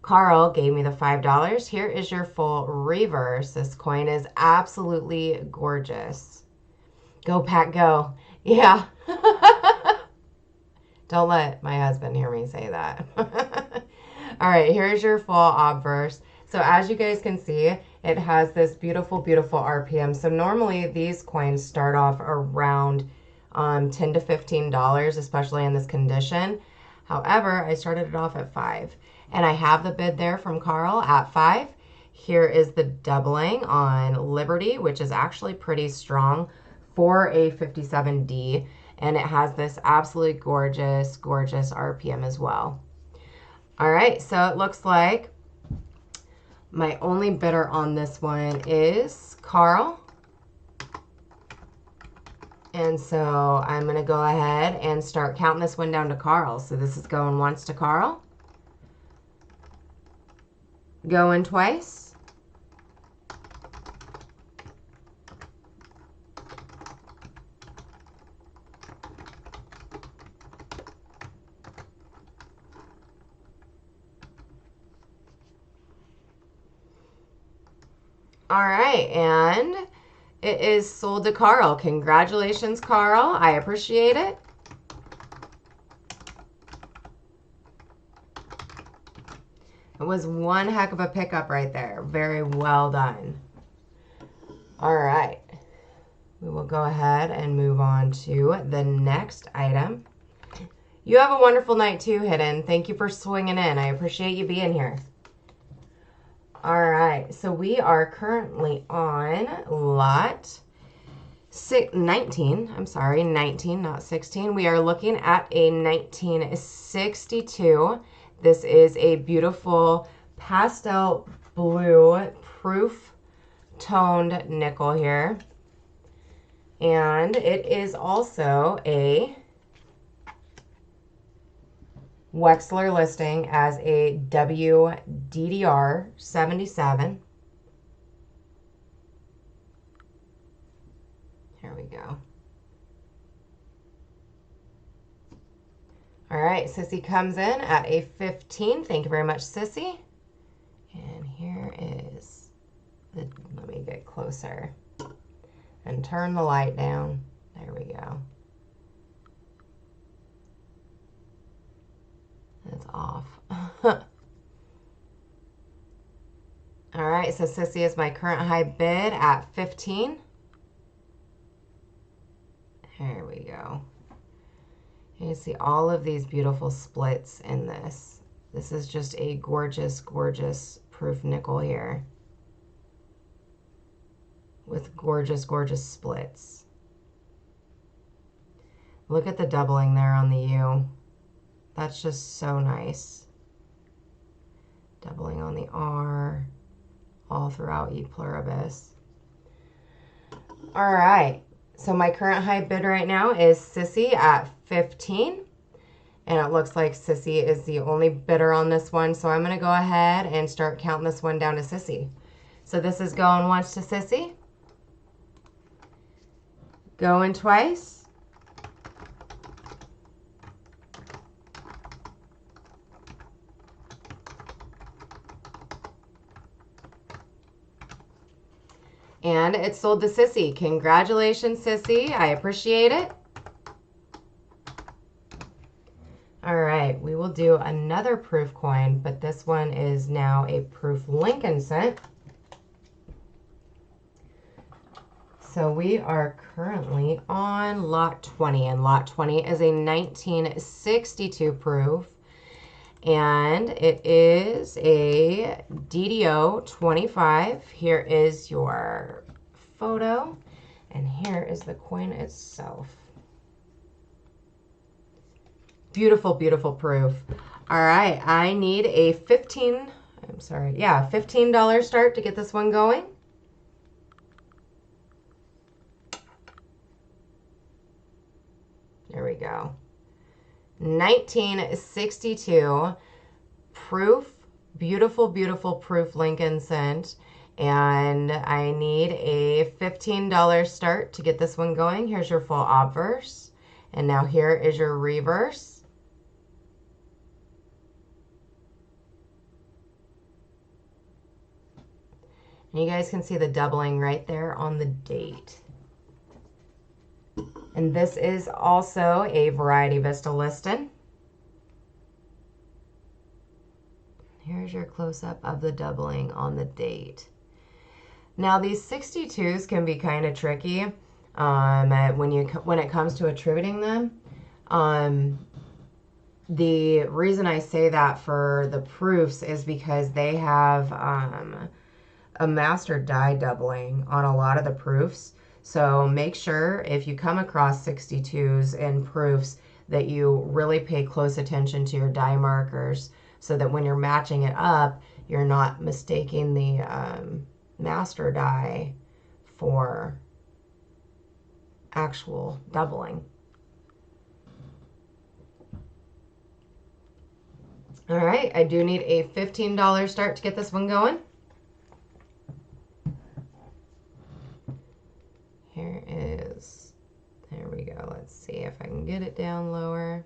Carl gave me the $5. Here is your full reverse. This coin is absolutely gorgeous. Go, Pack, go. Yeah. Don't let my husband hear me say that. All right, here's your full obverse. So as you guys can see, it has this beautiful, beautiful RPM. So normally these coins start off around $10 to $15, especially in this condition. However, I started it off at 5. And I have the bid there from Carl at 5. Here is the doubling on Liberty, which is actually pretty strong for a 57D. And it has this absolutely gorgeous, gorgeous RPM as well. All right, so it looks like my only bidder on this one is Carl. And so I'm going to go ahead and start counting this one down to Carl. So this is going once to Carl. Going twice. All right, and It is sold to Carl. Congratulations, Carl. I appreciate it. It was one heck of a pickup right there. Very well done. All right. We will go ahead and move on to the next item. You have a wonderful night too, Hidden. Thank you for swinging in. I appreciate you being here. All right, so we are currently on lot 19. I'm sorry, 19, not 16. We are looking at a 1962. This is a beautiful pastel blue proof toned nickel here. And it is also a Wexler listing as a WDDR 77. Here we go. All right, Sissy comes in at a 15. Thank you very much, Sissy. And here is the, let me get closer and turn the light down. There we go. It's off. All right, so Sissy is my current high bid at 15. There we go. You see all of these beautiful splits in this. This is just a gorgeous, gorgeous proof nickel here with gorgeous, gorgeous splits. Look at the doubling there on the U. That's just so nice. Doubling on the R, all throughout E pluribus. All right, so my current high bid right now is Sissy at 15. And it looks like Sissy is the only bidder on this one. So I'm gonna go ahead and start counting this one down to Sissy. So this is going once to Sissy. Going twice. And it's sold to Sissy. Congratulations, Sissy. I appreciate it. All right, we will do another proof coin, but this one is now a proof Lincoln cent. So we are currently on lot 20, and lot 20 is a 1962 proof. And it is a DDO 25. Here is your photo, and here is the coin itself. Beautiful, beautiful proof. All right, I need a $15 start to get this one going. There we go. 1962 proof, beautiful, beautiful proof Lincoln cent. And I need a $15 start to get this one going. Here's your full obverse. And now here is your reverse. And you guys can see the doubling right there on the date. And this is also a Variety Vista listing. Here's your close-up of the doubling on the date. Now these 62s can be kind of tricky when it comes to attributing them. The reason I say that for the proofs is because they have a master die doubling on a lot of the proofs. So make sure if you come across 62s in proofs that you really pay close attention to your die markers so that when you're matching it up, you're not mistaking the master die for actual doubling. All right, I do need a $15 start to get this one going. Here is, there we go. Let's see if I can get it down lower.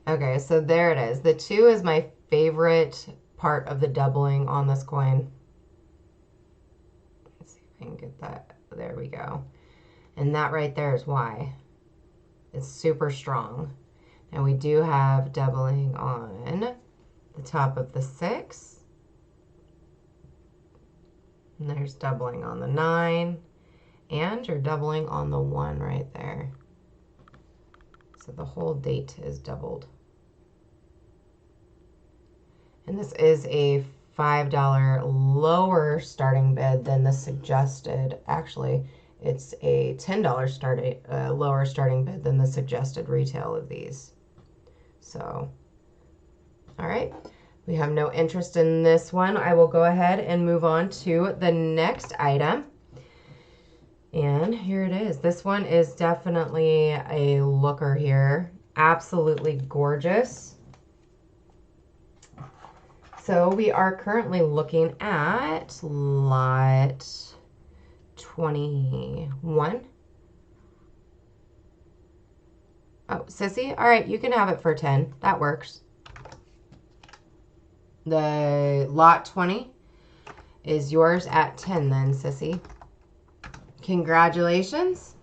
Okay, so there it is. The 2 is my favorite part of the doubling on this coin. and get that. There we go. And that right there is why. It's super strong. And we do have doubling on the top of the 6. And there's doubling on the 9. And you're doubling on the 1 right there. So the whole date is doubled. And this is a $5 lower starting bid than the suggested. Actually, it's a $10 lower starting bid than the suggested retail of these. So, all right. We have no interest in this one. I will go ahead and move on to the next item. And here it is. This one is definitely a looker here. Absolutely gorgeous. So we are currently looking at lot 21. Oh, Sissy? All right, you can have it for 10. That works. The lot 20 is yours at 10 then, Sissy. Congratulations.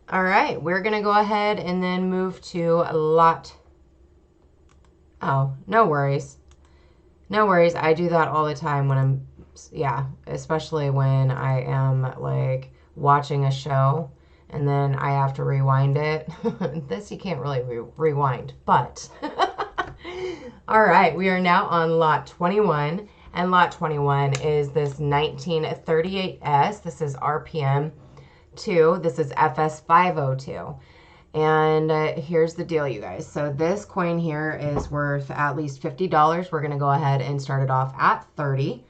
All right, we're going to go ahead and then move to lot. Oh, no worries. No worries. I do that all the time when I'm, yeah, especially when I am like watching a show and then I have to rewind it. This you can't really rewind, but. All right, we are now on lot 21. And lot 21 is this 1938S. This is RPM 2. This is FS 502. And here's the deal, you guys. So this coin here is worth at least $50. We're going to go ahead and start it off at 30.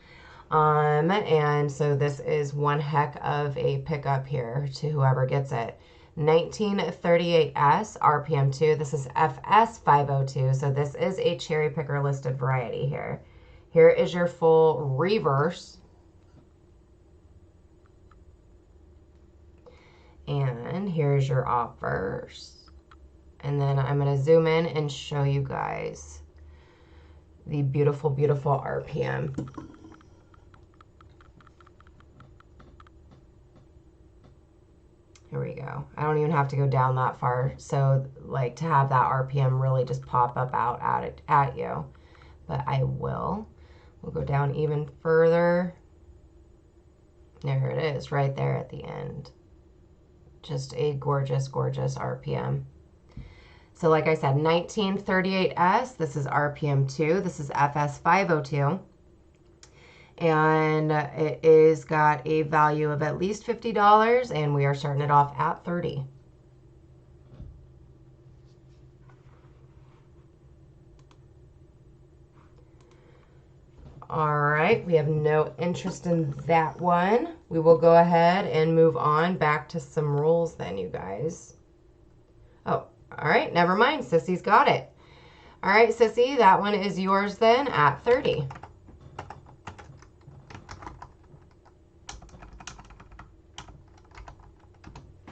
And so this is one heck of a pickup here to whoever gets it. 1938S, RPM 2. This is FS 502. So this is a cherry picker listed variety here. Here is your full reverse. And here's your obverse. And then I'm going to zoom in and show you guys the beautiful, beautiful RPM. Here we go. I don't even have to go down that far. So like to have that RPM really just pop up out at you. But I will. We'll go down even further. There it is, right there at the end. Just a gorgeous, gorgeous RPM. So like I said, 1938S, this is RPM 2, this is FS 502. And it is got a value of at least $50, and we are starting it off at 30. All right, we have no interest in that one. We will go ahead and move on back to some rules then, you guys. Oh, all right, never mind. Sissy's got it. All right, Sissy, that one is yours then at 30.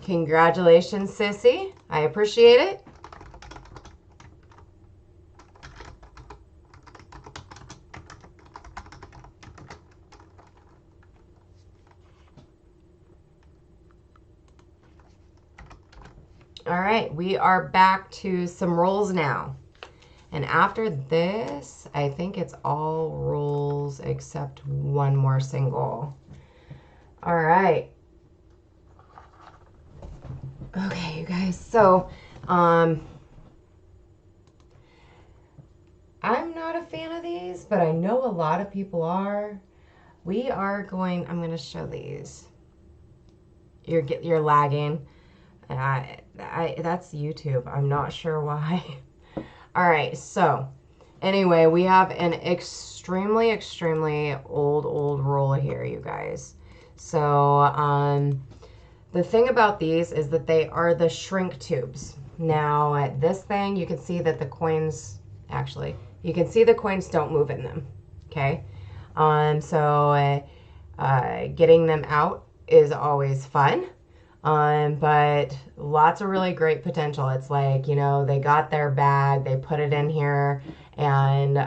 Congratulations, Sissy. I appreciate it. All right, we are back to some rolls now. And after this, I think it's all rolls except one more single. All right. Okay, you guys, so I'm not a fan of these, but I know a lot of people are. We are going, I'm going to show these. You're lagging. That's YouTube. I'm not sure why. All right, so anyway, we have an extremely, extremely old roll here, you guys. So the thing about these is that they are the shrink tubes. Now at this thing, you can see that the coins, actually, you can see the coins don't move in them, okay? So getting them out is always fun. But lots of really great potential. It's like, you know, they got their bag, they put it in here, and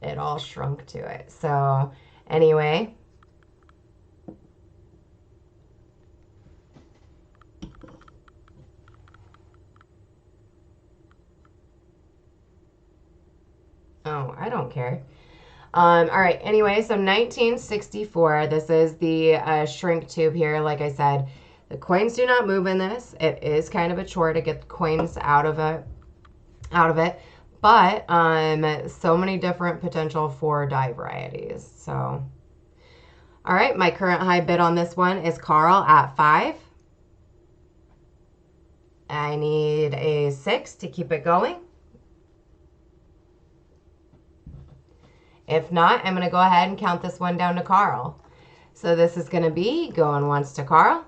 it all shrunk to it. So anyway, don't care. All right, anyway, so 1964, this is the shrink tube here. Like I said, the coins do not move in this. It is kind of a chore to get the coins out of it. But so many different potential for die varieties. So, all right, my current high bid on this one is Carl at 5. I need a 6 to keep it going. If not, I'm going to go ahead and count this one down to Carl. So this is going to be going once to Carl.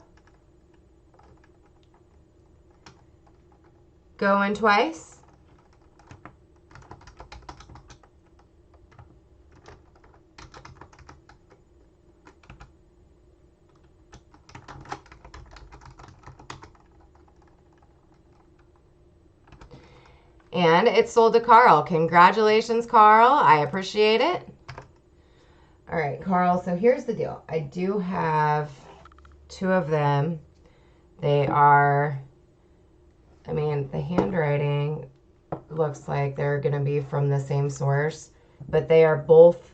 Going twice. And it's sold to Carl. Congratulations, Carl. I appreciate it. All right, Carl, so here's the deal. I do have 2 of them. They are, I mean, the handwriting looks like they're going to be from the same source, but they are both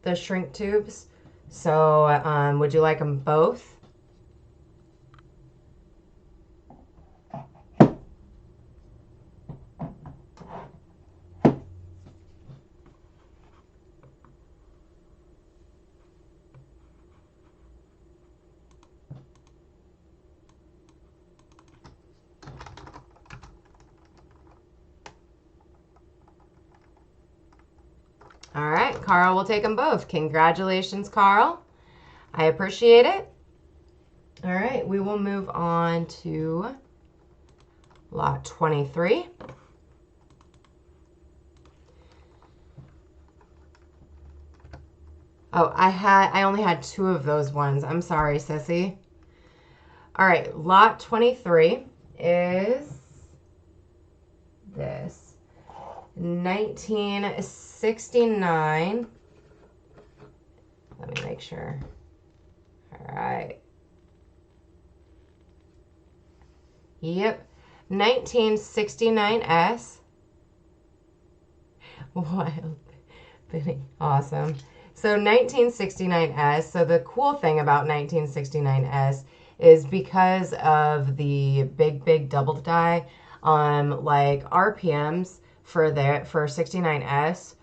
the shrink tubes. So would you like them both? All right, Carl will take them both. Congratulations, Carl. I appreciate it. All right, we will move on to lot 23. Oh, I only had 2 of those ones. I'm sorry, sissy. All right, lot 23 is this. 1969. Let me make sure. All right. Yep. 1969S. Wild Benny. Awesome. So 1969S. So the cool thing about 1969S is because of the big double die, like RPMs for 69S,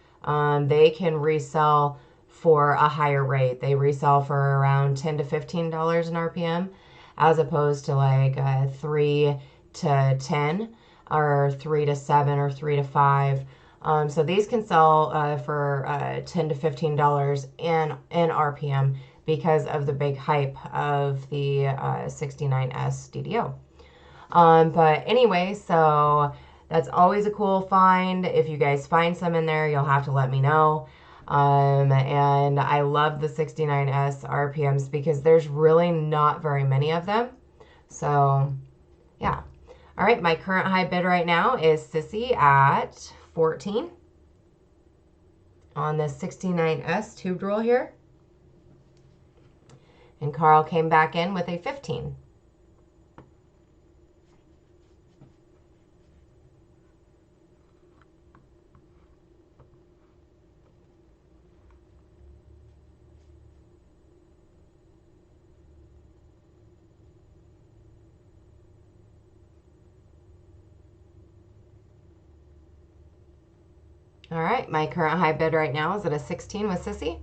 they can resell for a higher rate. They resell for around $10 to $15 an RPM, as opposed to like 3 to 10 or 3 to 7 or 3 to 5. So these can sell for $10 to $15 in RPM because of the big hype of the 69S DDO. But anyway, so that's always a cool find. If you guys find some in there, you'll have to let me know. And I love the 69S RPMs because there's really not very many of them. So yeah. All right, my current high bid right now is Sissy at 14 on the 69S tube roll here. And Carl came back in with a 15. All right, my current high bid right now is at a 16 with Sissy.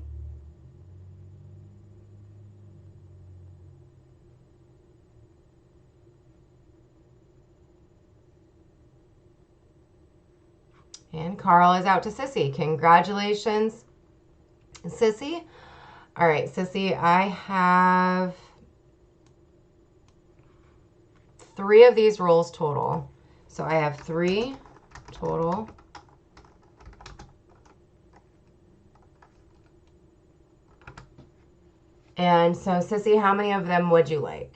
And Carl is out to Sissy. Congratulations, Sissy. All right, Sissy, I have 3 of these rolls total. So I have 3 total. And so, Sissy, how many of them would you like?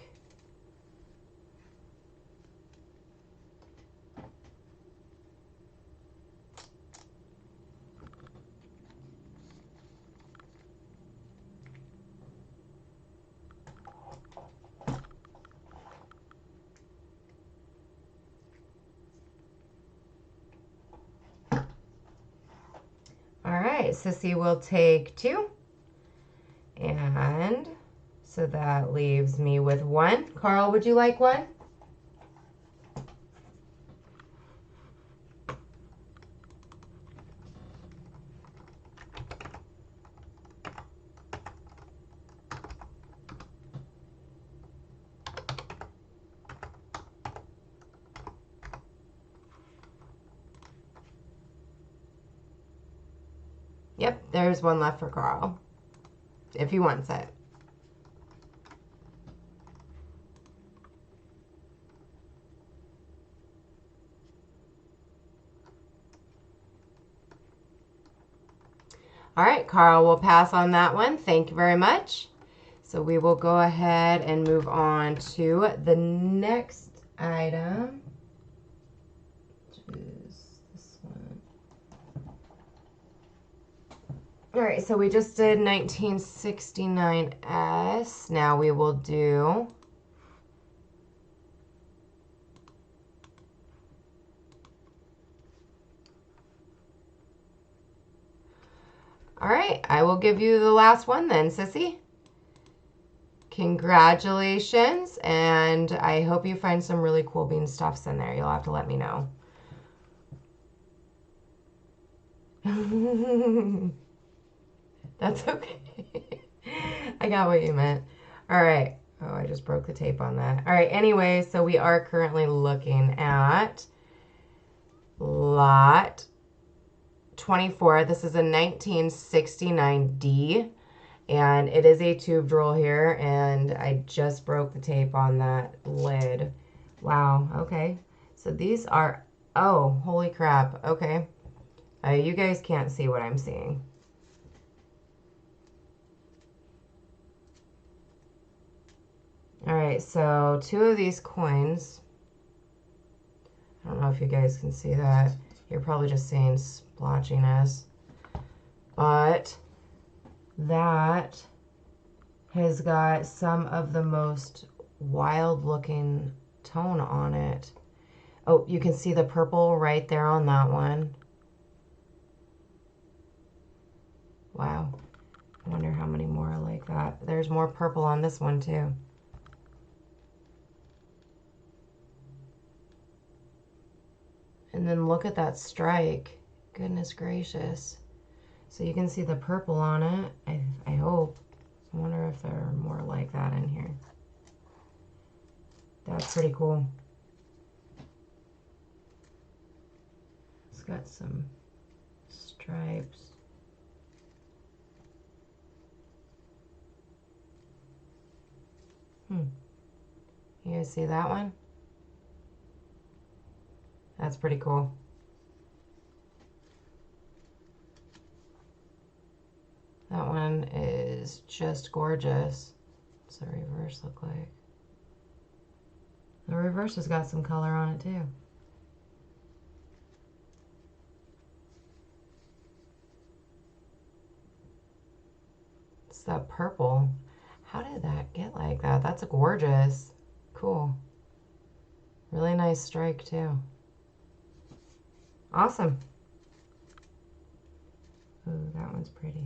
All right. right, Sissy will take 2. And so that leaves me with 1. Carl, would you like 1? Yep, there's 1 left for Carl, if he wants it. All right, Carl will pass on that one. Thank you very much. So we will go ahead and move on to the next item, which is this one. All right, so we just did 1969S. Now we will do all right, I will give you the last one then, Sissy. Congratulations, and I hope you find some really cool bean stuffs in there. You'll have to let me know. That's okay. I got what you meant. All right. Oh, I just broke the tape on that. All right, anyway, so we are currently looking at lot 24. This is a 1969D, and it is a tube roll here, and I just broke the tape on that lid. Wow, okay. So these are, oh, holy crap, okay. You guys can't see what I'm seeing. All right, so 2 of these coins, I don't know if you guys can see that. You're probably just seeing splotchiness. But that has got some of the most wild looking tone on it. Oh, you can see the purple right there on that one. Wow. I wonder how many more are like that. There's more purple on this one too. And then look at that strike. Goodness gracious. So you can see the purple on it, I hope. I wonder if there are more like that in here. That's pretty cool. It's got some stripes. You guys see that one? That's pretty cool. That one is just gorgeous. What's the reverse look like? The reverse has got some color on it too. It's that purple. How did that get like that? That's gorgeous. Cool. Really nice strike too. Awesome. Ooh, that one's pretty.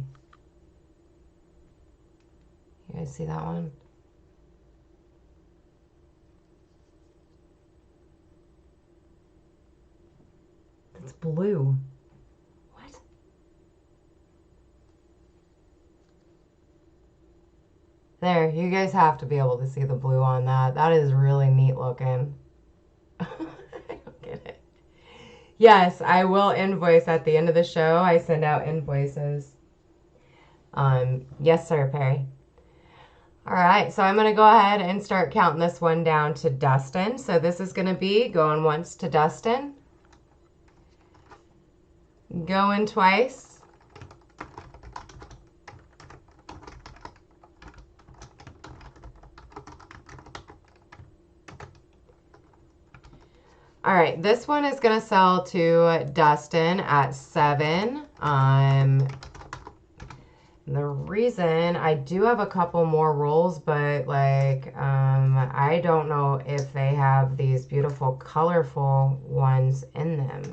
You guys see that one? It's blue. What? There, you guys have to be able to see the blue on that. That is really neat looking. I don't get it. Yes, I will invoice at the end of the show. I send out invoices. Yes, sir, Perry. All right, so I'm going to go ahead and start counting this one down to Dustin. So this is going to be going once to Dustin, going twice, all right, this one is going to sell to Dustin at 7. The reason I do have a couple more rolls, but like I don't know if they have these beautiful colorful ones in them.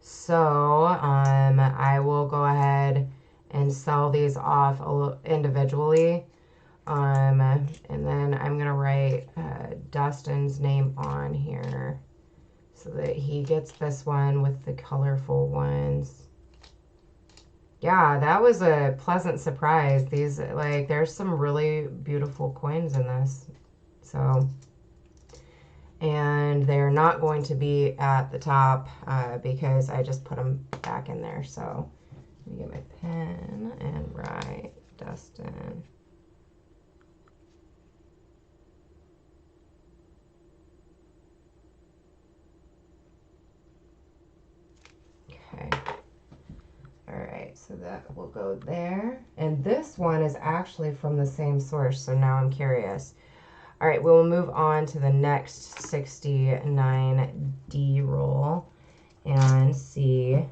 So I will go ahead and sell these off individually. And then I'm gonna write Dustin's name on here so that he gets this one with the colorful ones. Yeah, that was a pleasant surprise. These, like, there's some really beautiful coins in this. So, and they're not going to be at the top because I just put them back in there. So, let me get my pen and write Dustin. Okay. All right, so that will go there. And this one is actually from the same source, so now I'm curious. All right, we will move on to the next 69D roll and see.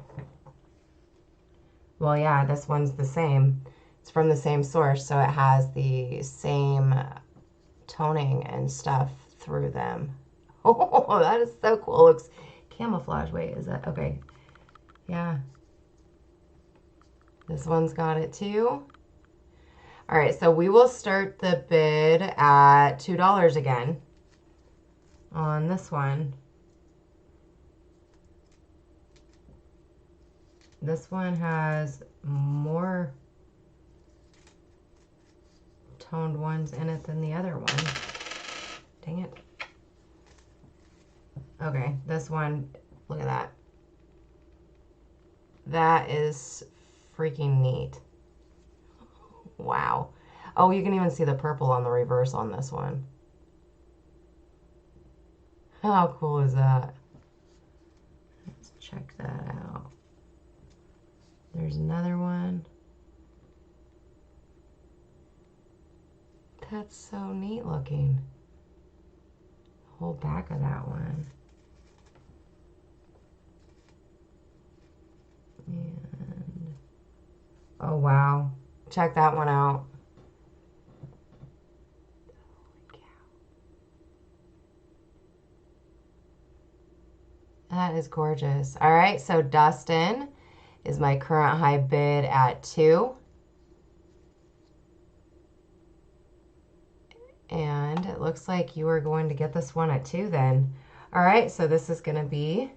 Well, yeah, this one's the same. It's from the same source, so it has the same toning and stuff through them. Oh, that is so cool. It looks camouflage. Wait, is that okay? Yeah. This one's got it too. All right, so we will start the bid at $2 again on this one. This one has more toned ones in it than the other one. Dang it. Okay, this one, look at that. That is freaking neat. Wow. Oh, you can even see the purple on the reverse on this one. How cool is that? Let's check that out. There's another one. That's so neat looking. The whole back of that one. And oh wow. Check that one out. Holy cow. That is gorgeous. All right, so Dustin is my current high bid at 2. And it looks like you are going to get this one at 2 then. All right, so this is going to be,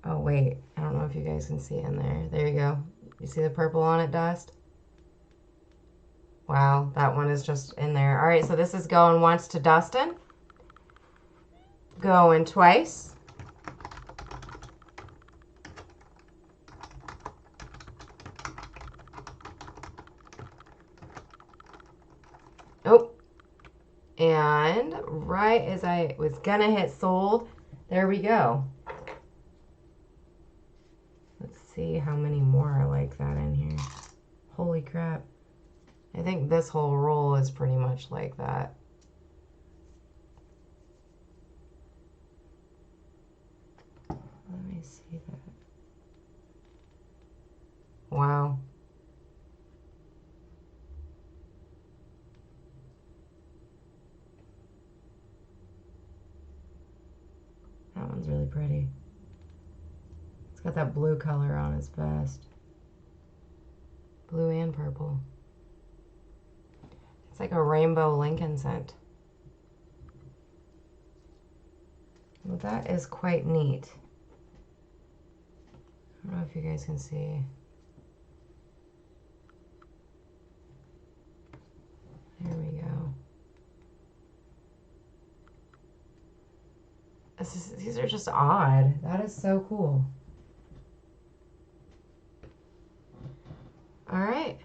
oh wait, I don't know if you guys can see in there. There you go. You see the purple on it, Dust? Wow, that one is just in there. All right, so this is going once to Dustin. Going twice. Oh, and right as I was gonna hit sold, there we go. Let's see how many more are like that in here. Holy crap. I think this whole roll is pretty much like that. Let me see that. Wow. That one's really pretty. It's got that blue color on its vest. Blue and purple. It's like a rainbow Lincoln scent. Well, that is quite neat. I don't know if you guys can see. There we go. These are just odd. That is so cool. All right.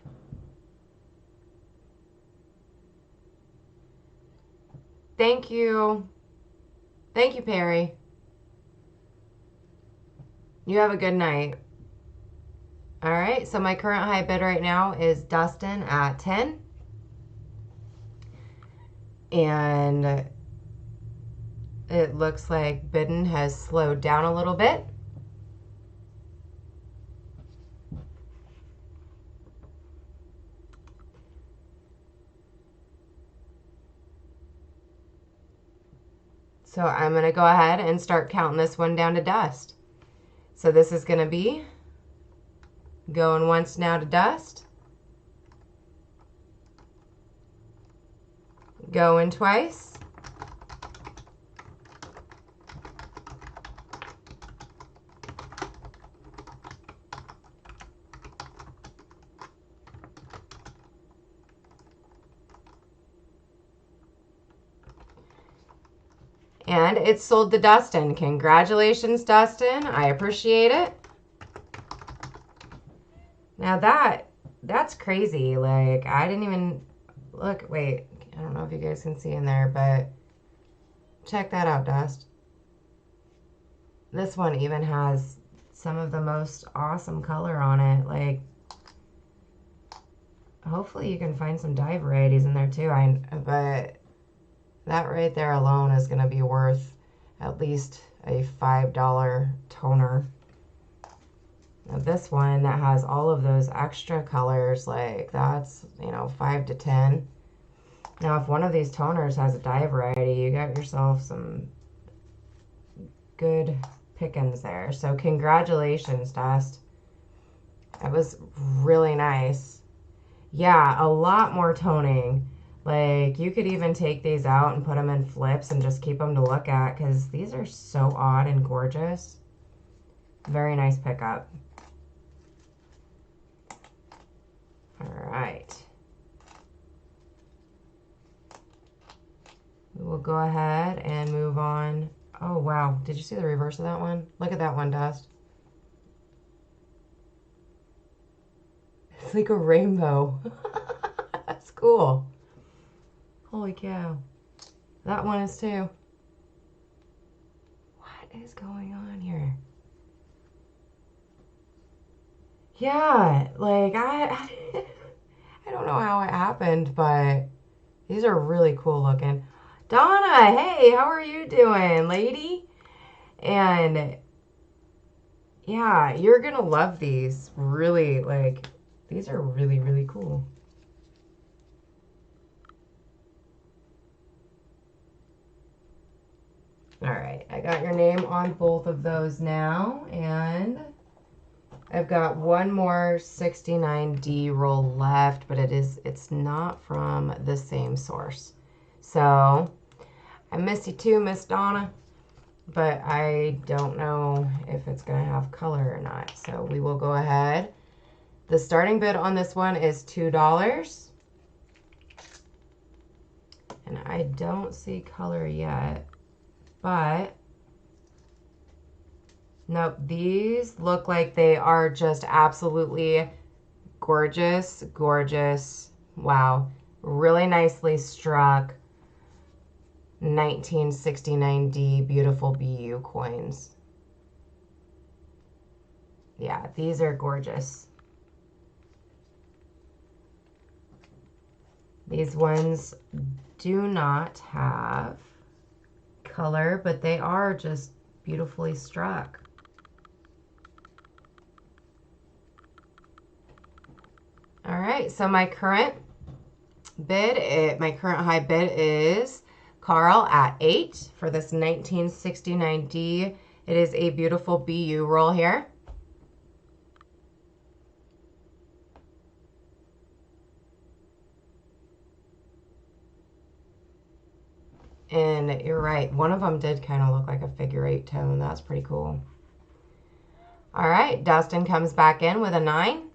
Thank you. Thank you, Perry. You have a good night. All right, so my current high bid right now is Dustin at 10. And it looks like bidding has slowed down a little bit. So I'm going to go ahead and start counting this one down to dust. So this is going to be going once now to dust. Going twice. And it's sold to Dustin. Congratulations, Dustin. I appreciate it. Now that's crazy. Like, I didn't even look. Wait, I don't know if you guys can see in there, but check that out, Dust. This one even has some of the most awesome color on it. Like, hopefully you can find some dye varieties in there too. But that right there alone is going to be worth at least a $5 toner. Now this one that has all of those extra colors, like that's, you know, 5 to 10. Now if one of these toners has a dye variety, you got yourself some good pickings there. So congratulations, Dust. That was really nice. Yeah, a lot more toning. Like, you could even take these out and put them in flips and just keep them to look at, because these are so odd and gorgeous. Very nice pickup. All right. We will go ahead and move on. Oh, wow. Did you see the reverse of that one? Look at that one, Dust. It's like a rainbow. That's cool. Holy cow. That one is too. What is going on here? Yeah, like I don't know how it happened, but these are really cool looking. Donna, hey, how are you doing, lady? And yeah, you're gonna love these. Really, like, these are really, really cool. All right, I got your name on both of those now, and I've got one more 69D roll left, but it's not from the same source. So I miss you too, Miss Donna, but I don't know if it's gonna have color or not. So we will go ahead. The starting bid on this one is $2. And I don't see color yet, but nope, these look like they are just absolutely gorgeous, gorgeous. Wow, really nicely struck 1969D beautiful BU coins. Yeah, these are gorgeous. These ones do not have color, but they are just beautifully struck. All right, so my current high bid is Carl at 8 for this 1969D. It is a beautiful BU roll here. And you're right, one of them did kind of look like a figure 8 tone. That's pretty cool. All right, Dustin comes back in with a 9.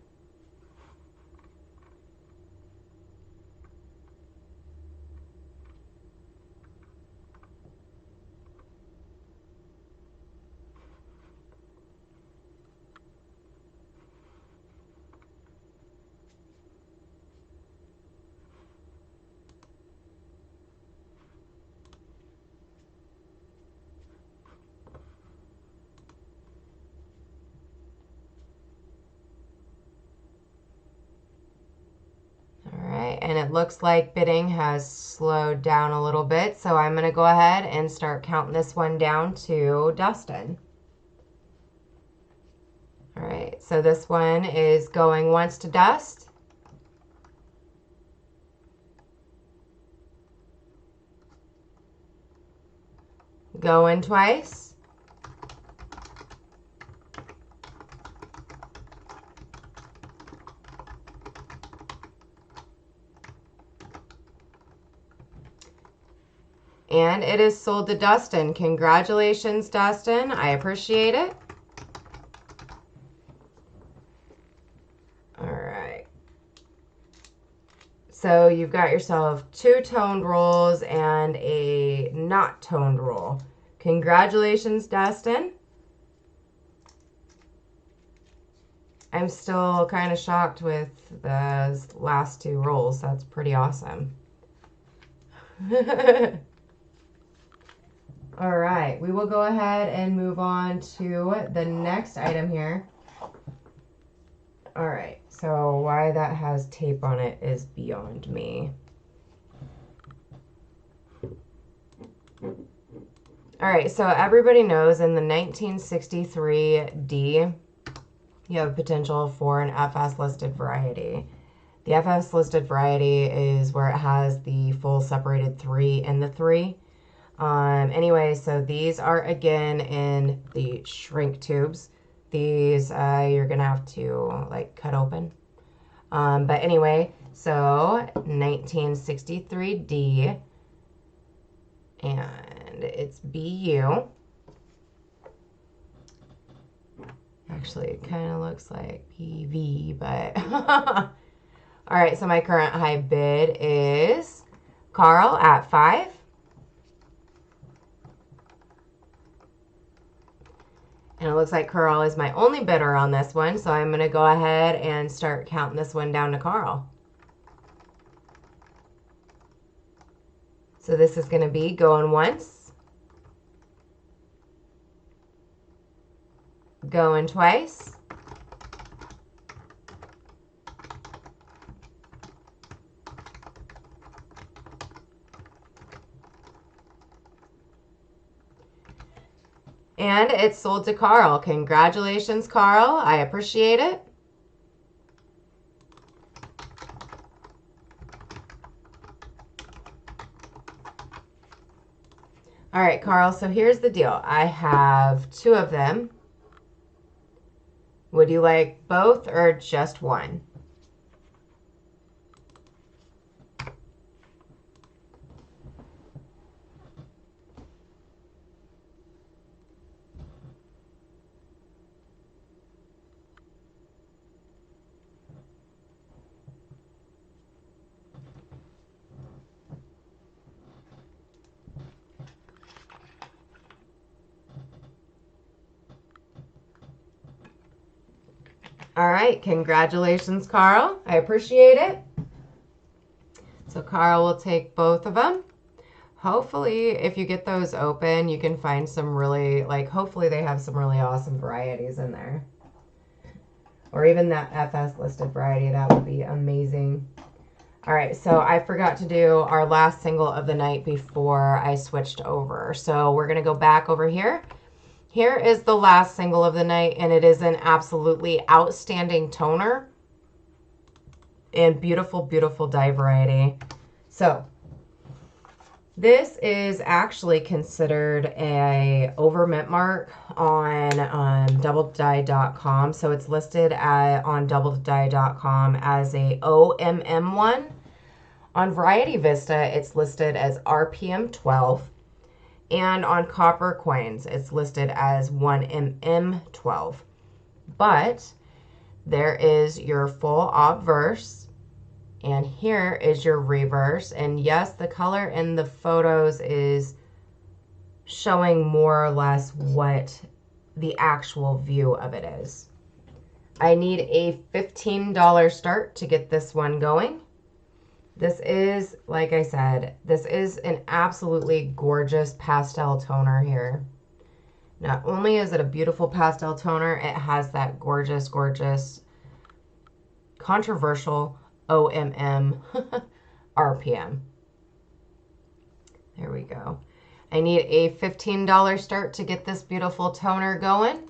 And it looks like bidding has slowed down a little bit, so I'm going to go ahead and start counting this one down to Dustin. All right, so this one is going once to Dust. Going twice. And it is sold to Dustin. Congratulations, Dustin. I appreciate it. All right. So you've got yourself 2 toned rolls and a not toned roll. Congratulations, Dustin. I'm still kind of shocked with the last 2 rolls. That's pretty awesome. All right, we will go ahead and move on to the next item here. All right, so why that has tape on it is beyond me. All right, so everybody knows in the 1963 D, you have potential for an FS listed variety. The FS listed variety is where it has the full separated 3 in the 3. Anyway, so these are again in the shrink tubes. These you're gonna have to like cut open. But anyway, so 1963D, and it's BU. Actually, it kind of looks like PV, but all right. So my current high bid is Carl at 5. And it looks like Carl is my only bidder on this one, so I'm going to go ahead and start counting this one down to Carl. So this is going to be going once, going twice, and it's sold to Carl. Congratulations, Carl. I appreciate it. All right, Carl, so here's the deal. I have 2 of them. Would you like both or just one? All right, congratulations, Carl. I appreciate it. So Carl will take both of them. Hopefully, if you get those open, you can find some really, hopefully they have some really awesome varieties in there. Or even that FS listed variety, that would be amazing. All right, so I forgot to do our last single of the night before I switched over. So we're gonna go back over here. Here is the last single of the night, and it is an absolutely outstanding toner and beautiful, beautiful dye variety. So this is actually considered a over mint mark on doubledye.com. So it's listed on doubledye.com as a OMM1. On Variety Vista, it's listed as RPM 12. And on Copper Coins, it's listed as 1MM12. But there is your full obverse, and here is your reverse. And yes, the color in the photos is showing more or less what the actual view of it is. I need a $15 start to get this one going. This is, like I said, this is an absolutely gorgeous pastel toner here. Not only is it a beautiful pastel toner, it has that gorgeous, gorgeous, controversial OMM RPM. There we go. I need a $15 start to get this beautiful toner going.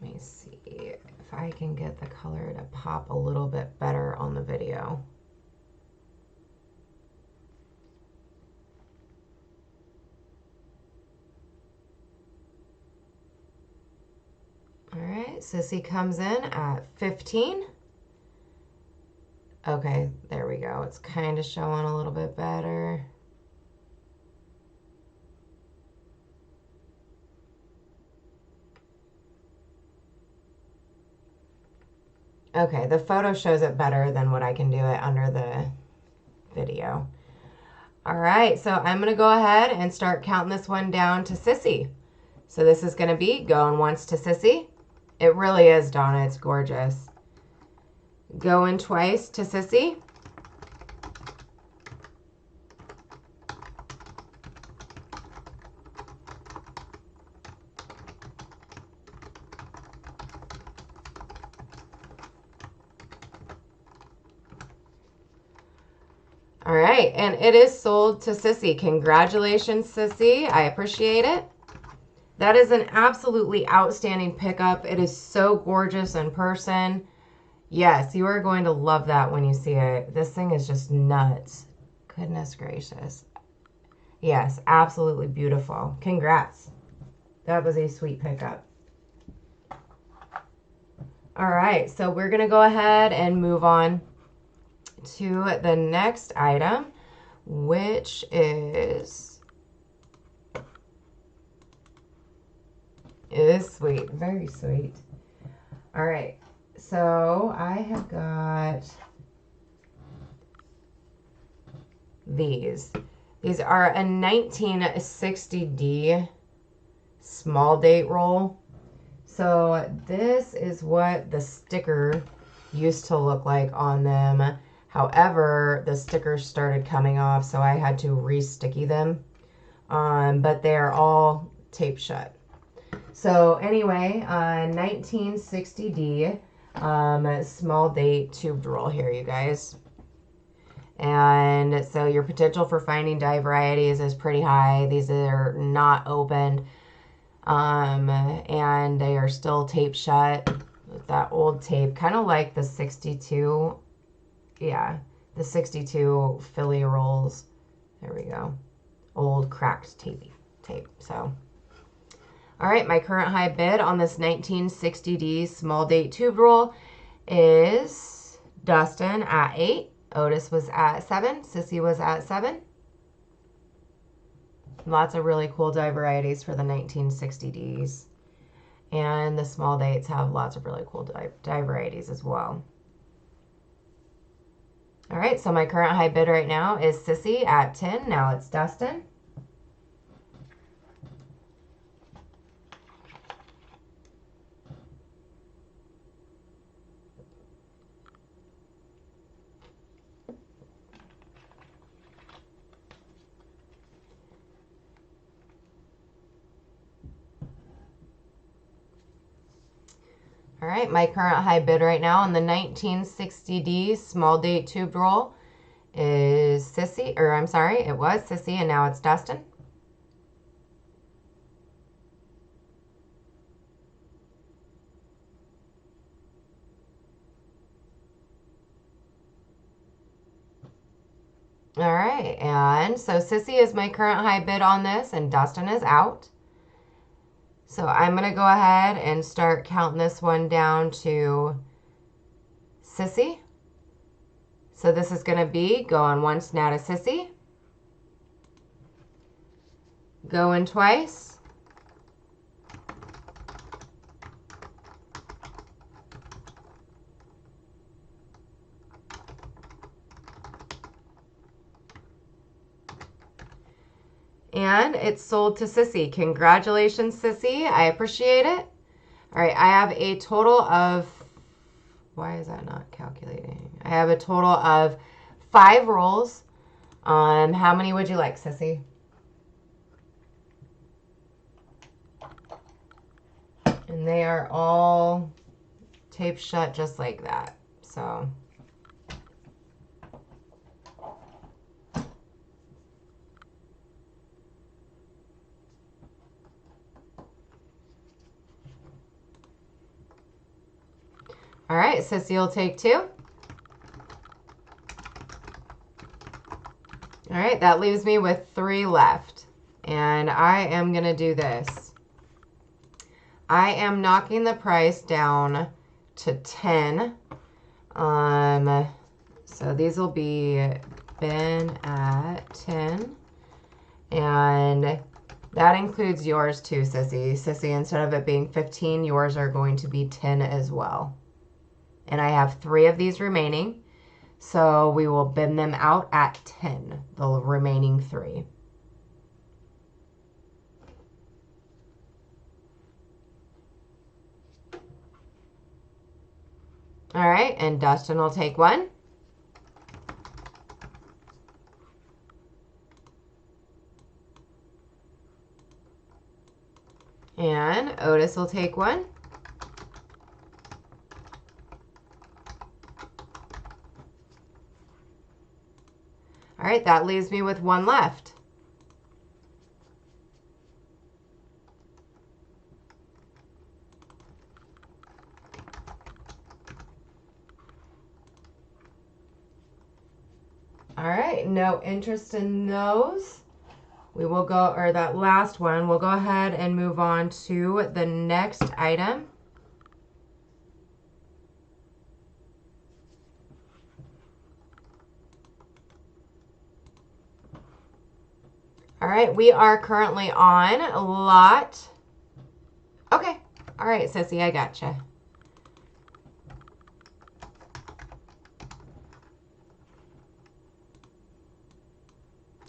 Let me see if I can get the color to pop a little bit better on the video. All right, Sissy comes in at 15. Okay, there we go. It's kind of showing a little bit better. Okay, the photo shows it better than what I can do it under the video. All right, so I'm going to go ahead and start counting this one down to Sissy. So this is going to be going once to Sissy. It really is, Donna. It's gorgeous. Going twice to Sissy. All right, and it is sold to Sissy. Congratulations, Sissy. I appreciate it. That is an absolutely outstanding pickup. It is so gorgeous in person. Yes, you are going to love that when you see it. This thing is just nuts. Goodness gracious. Yes, absolutely beautiful. Congrats. That was a sweet pickup. All right, so we're going to go ahead and move on to the next item, which is, it is sweet, very sweet. All right, so I have got these. These are a 1960D small date roll. So this is what the sticker used to look like on them. However, the stickers started coming off, so I had to re-sticky them. But they're all taped shut. So anyway, 1960D small date tubed roll here, you guys. And so your potential for finding dye varieties is pretty high. These are not opened. And they are still taped shut with that old tape, kind of like the 62. Yeah, the 62 Philly rolls. There we go. Old cracked tape. So, all right, my current high bid on this 1960D small date tube roll is Dustin at 8. Otis was at 7. Sissy was at 7. Lots of really cool dye varieties for the 1960Ds. And the small dates have lots of really cool dye varieties as well. All right, so my current high bid right now is Sissy at 10. Now it's Dustin. All right, my current high bid right now on the 1960D small date tube roll is Sissy, or I'm sorry, it was Sissy, and now it's Dustin. All right, and so Sissy is my current high bid on this, and Dustin is out. So I'm going to go ahead and start counting this one down to Sissy. So this is going to be going once now to Sissy. Going twice. And it's sold to Sissy. Congratulations, Sissy. I appreciate it. All right, I have a total of, why is that not calculating? I have a total of 5 rolls. How many would you like, Sissy? And they are all taped shut just like that. So all right, Sissy will take 2. All right, that leaves me with 3 left. And I am going to do this. I am knocking the price down to 10. So these will be bin at 10. And that includes yours too, Sissy. Sissy, instead of it being 15, yours are going to be 10 as well. And I have 3 of these remaining. So we will bin them out at 10, the remaining 3. All right, and Dustin will take 1. And Otis will take 1. All right, that leaves me with 1 left. All right, no interest in those. We will go, or that last one, we'll go ahead and move on to the next item. All right, we are currently on lot. Okay, all right, Sissy, I gotcha.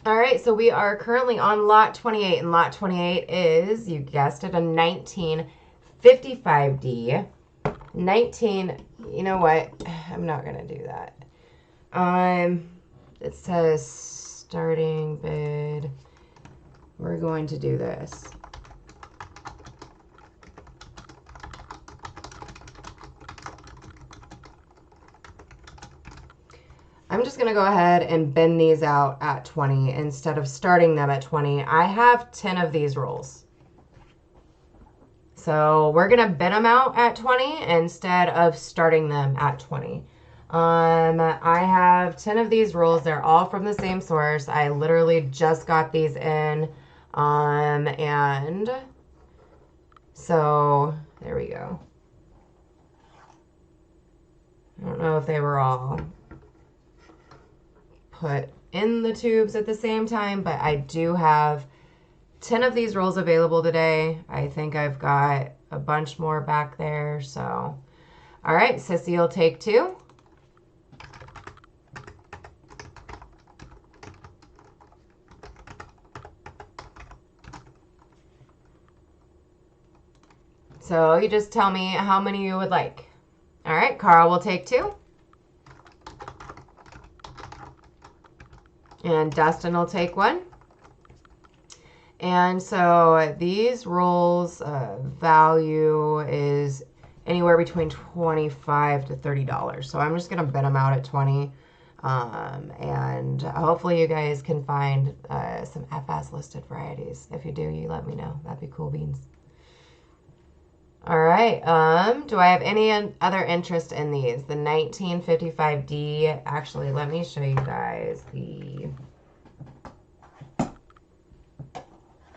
All right, so we are currently on lot 28, and lot 28 is, you guessed it, a 1955D. 19, you know what? I'm not going to do that. It says starting bid. We're going to do this. I'm just going to go ahead and bin these out at 20 instead of starting them at 20. I have 10 of these rolls. So we're going to bin them out at 20 instead of starting them at 20. I have 10 of these rolls. They're all from the same source. I literally just got these in. And so there we go. I don't know if they were all put in the tubes at the same time, but I do have 10 of these rolls available today. I think I've got a bunch more back there. So, all right, Sissy will take 2. So you just tell me how many you would like. All right, Carl will take 2. And Dustin will take 1. And so these rolls value is anywhere between $25 to $30. So I'm just going to bin them out at 20. And hopefully you guys can find some FS listed varieties. If you do, you let me know. That'd be cool beans. All right. Do I have any other interest in these? The 1955D. Actually, let me show you guys the...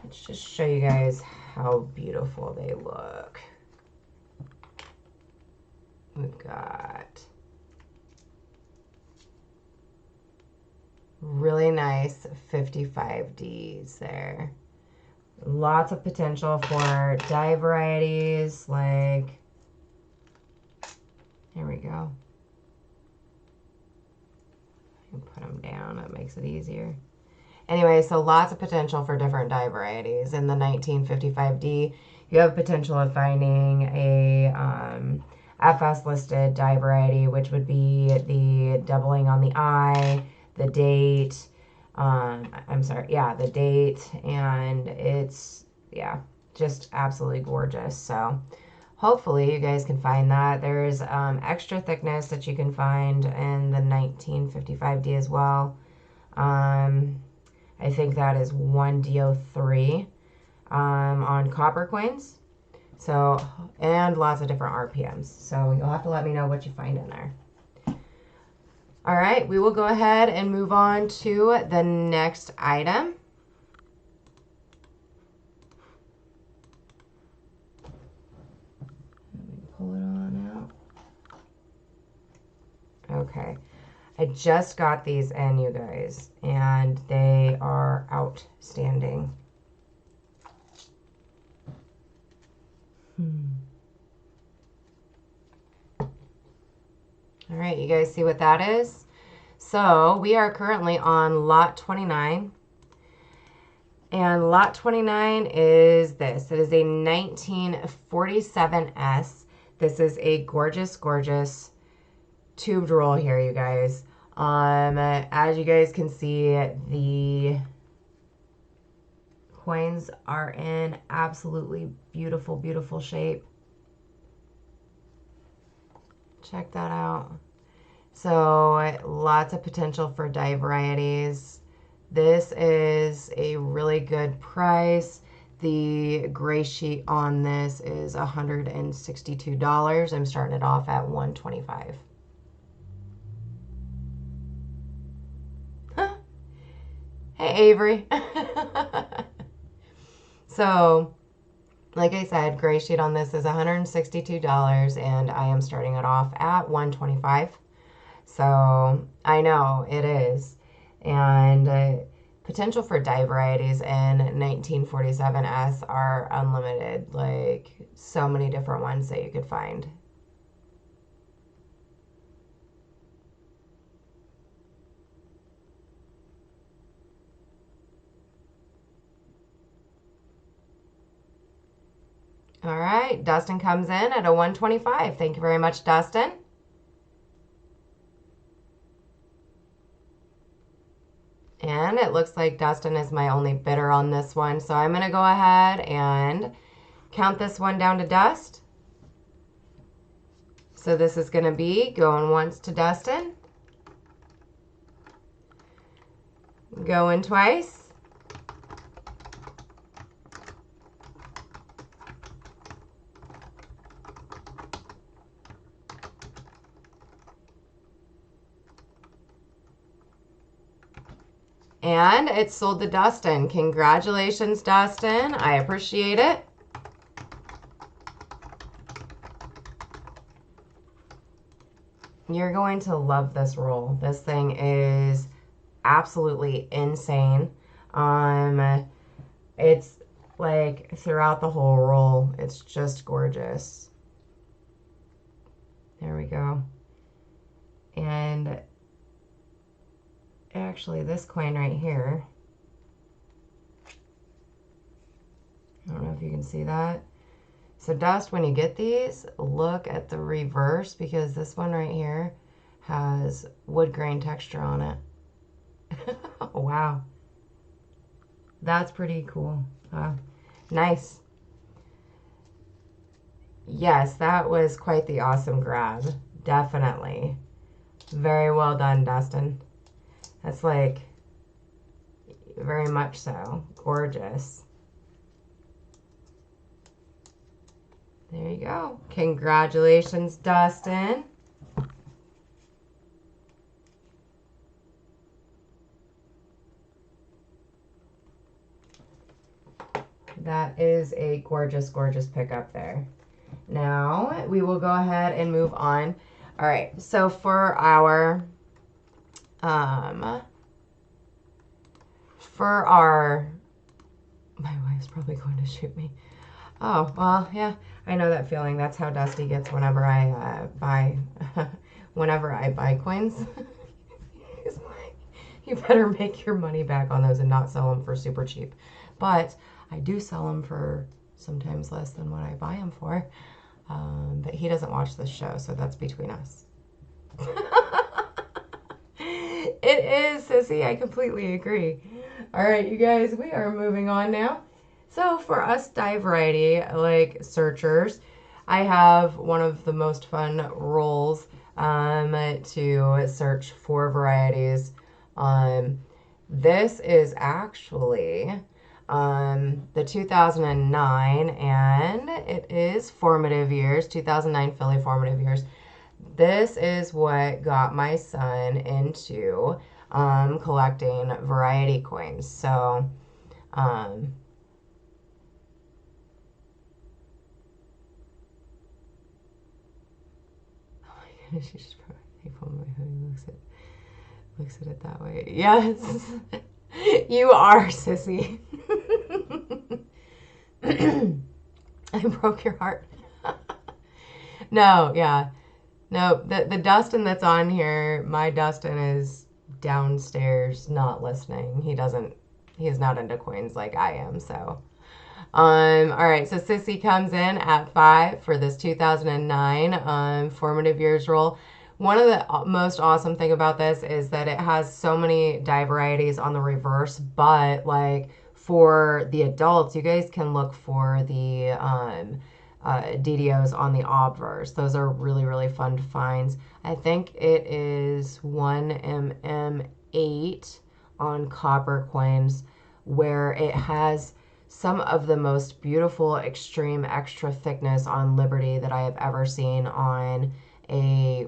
Let's just show you guys how beautiful they look. We've got really nice 55Ds there. Lots of potential for dye varieties, like, here we go. I can put them down, that makes it easier. Anyway, so lots of potential for different dye varieties. In the 1955D, you have potential of finding a FS listed dye variety, which would be the doubling on the eye, the date, the date, and it's, yeah, just absolutely gorgeous. So hopefully you guys can find that. There's extra thickness that you can find in the 1955D as well. I think that is 1DO3 on copper coins. So, and lots of different RPMs. So you'll have to let me know what you find in there. All right, we will go ahead and move on to the next item. Okay. I just got these in, you guys, and they are outstanding. All right, you guys see what that is? So we are currently on lot 29. And lot 29 is this. It is a 1947S. This is a gorgeous, gorgeous tubed roll here, you guys. As you guys can see, the coins are in absolutely beautiful, beautiful shape. Check that out. So lots of potential for die varieties. This is a really good price. The gray sheet on this is $162. I'm starting it off at $125. Hey, Avery. So, like I said, gray sheet on this is $162, and I am starting it off at $125. So, I know it is. And potential for die varieties in 1947S are unlimited. Like, so many different ones that you could find. All right, Dustin comes in at a 125. Thank you very much, Dustin. And it looks like Dustin is my only bidder on this one. So I'm going to go ahead and count this one down to dust. So this is going to be going once to Dustin. Going twice. And it's sold to Dustin. Congratulations, Dustin. I appreciate it. You're going to love this roll. This thing is absolutely insane. It's like throughout the whole roll, it's just gorgeous. There we go. And actually, this coin right here, I don't know if you can see that. So Dust, when you get these, look at the reverse, because this one right here has wood grain texture on it. Wow. That's pretty cool. Nice. Yes, that was quite the awesome grab. Definitely. Very well done, Dustin. That's like, very much so. Gorgeous. There you go. Congratulations, Dustin. That is a gorgeous, gorgeous pickup there. Now, we will go ahead and move on. All right, so for our my wife's probably going to shoot me. Oh, well, yeah, I know that feeling. That's how Dusty gets whenever I whenever I buy coins. He's like, you better make your money back on those and not sell them for super cheap. But I do sell them for sometimes less than what I buy them for. But he doesn't watch this show, so that's between us. It is, Sissy. I completely agree. All right, you guys, we are moving on now. So for us die variety, like searchers, I have one of the most fun roles to search for varieties. This is actually the 2009, and it is formative years, 2009 Philly formative years. This is what got my son into collecting variety coins. So, oh my goodness, If only who looks at it that way. Yes. You are, sissy. I broke your heart. No, yeah. No, the Dustin that's on here, my Dustin is downstairs not listening. He is not into coins like I am, so. All right, so Sissy comes in at 5 for this 2009 formative years roll. One of the most awesome thing about this is that it has so many die varieties on the reverse, but like for the adults, you guys can look for the DDOs on the obverse. Those are really, really fun to find. I think it is 1mm8 on copper coins, where it has some of the most beautiful extreme extra thickness on Liberty that I have ever seen on a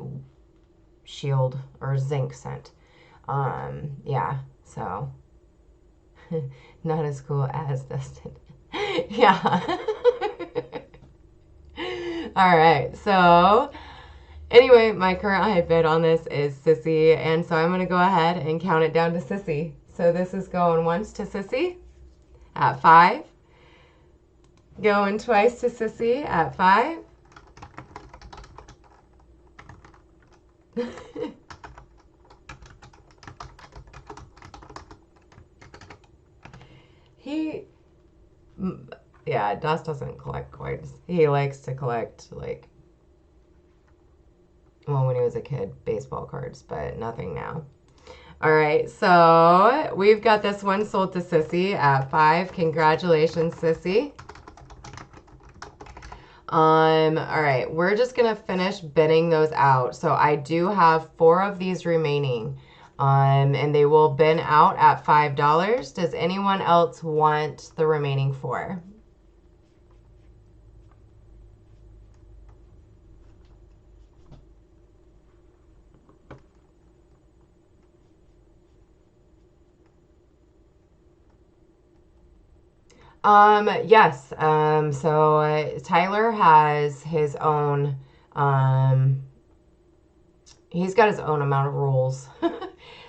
shield or zinc scent. Yeah, so not as cool as Dustin. Yeah. All right, so anyway, my current high bid on this is Sissy, and so I'm going to go ahead and count it down to Sissy. So this is going once to Sissy at 5. Going twice to Sissy at 5. Yeah, Dust doesn't collect coins. He likes to collect, like, well, when he was a kid, baseball cards, but nothing now. All right, so we've got this one sold to Sissy at 5. Congratulations, Sissy. All right, we're just gonna finish bidding those out. So I do have 4 of these remaining, and they will bin out at $5. Does anyone else want the remaining 4? Yes. So Tyler has his own, he's got his own amount of rules.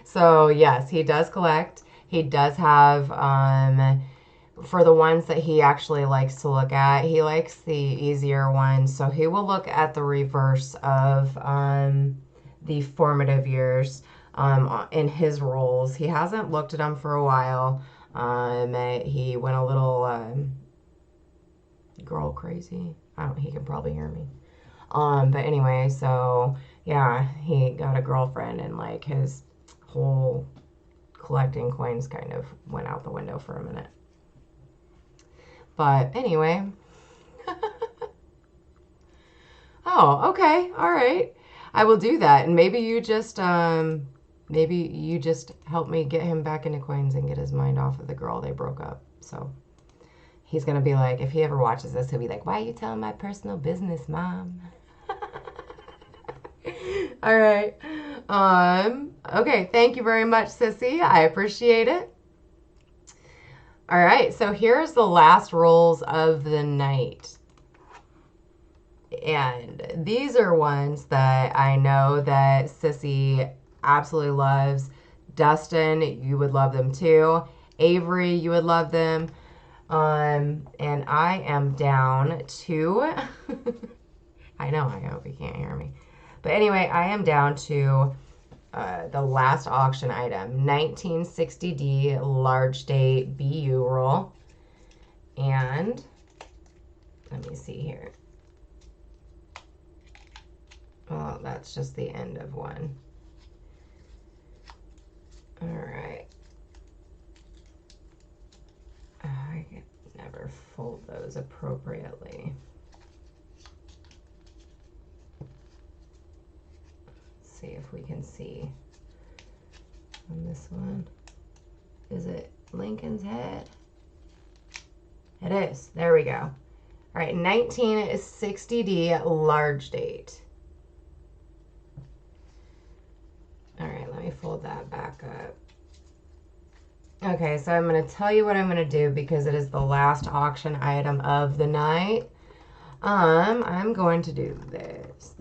So yes, he does collect. He does have, for the ones that he actually likes to look at, he likes the easier ones. So he will look at the reverse of, the formative years, in his roles. He hasn't looked at them for a while. He went a little girl crazy. He can probably hear me. But anyway, so yeah, he got a girlfriend, and like his whole collecting coins kind of went out the window for a minute. But anyway. Oh, okay. All right. I will do that. And maybe you just help me get him back into coins and get his mind off of the girl they broke up. So he's going to be like, if he ever watches this, he'll be like, why are you telling my personal business, Mom? All right. Okay. Thank you very much, Sissy. I appreciate it. All right. So here's the last rolls of the night. And these are ones that I know that Sissy absolutely loves. Dustin, you would love them too. Avery, you would love them. And I am down to, I know, I hope you can't hear me. But anyway, I am down to the last auction item, 1960D large date BU roll. And let me see here. Well, that's just the end of one. All right. I can never fold those appropriately. Let's see if we can see on this one. Is it Lincoln's head? It is. There we go. All right, 1960D large date. All right, let me fold that back up. Okay, so I'm going to tell you what I'm going to do because it is the last auction item of the night. I'm going to do this.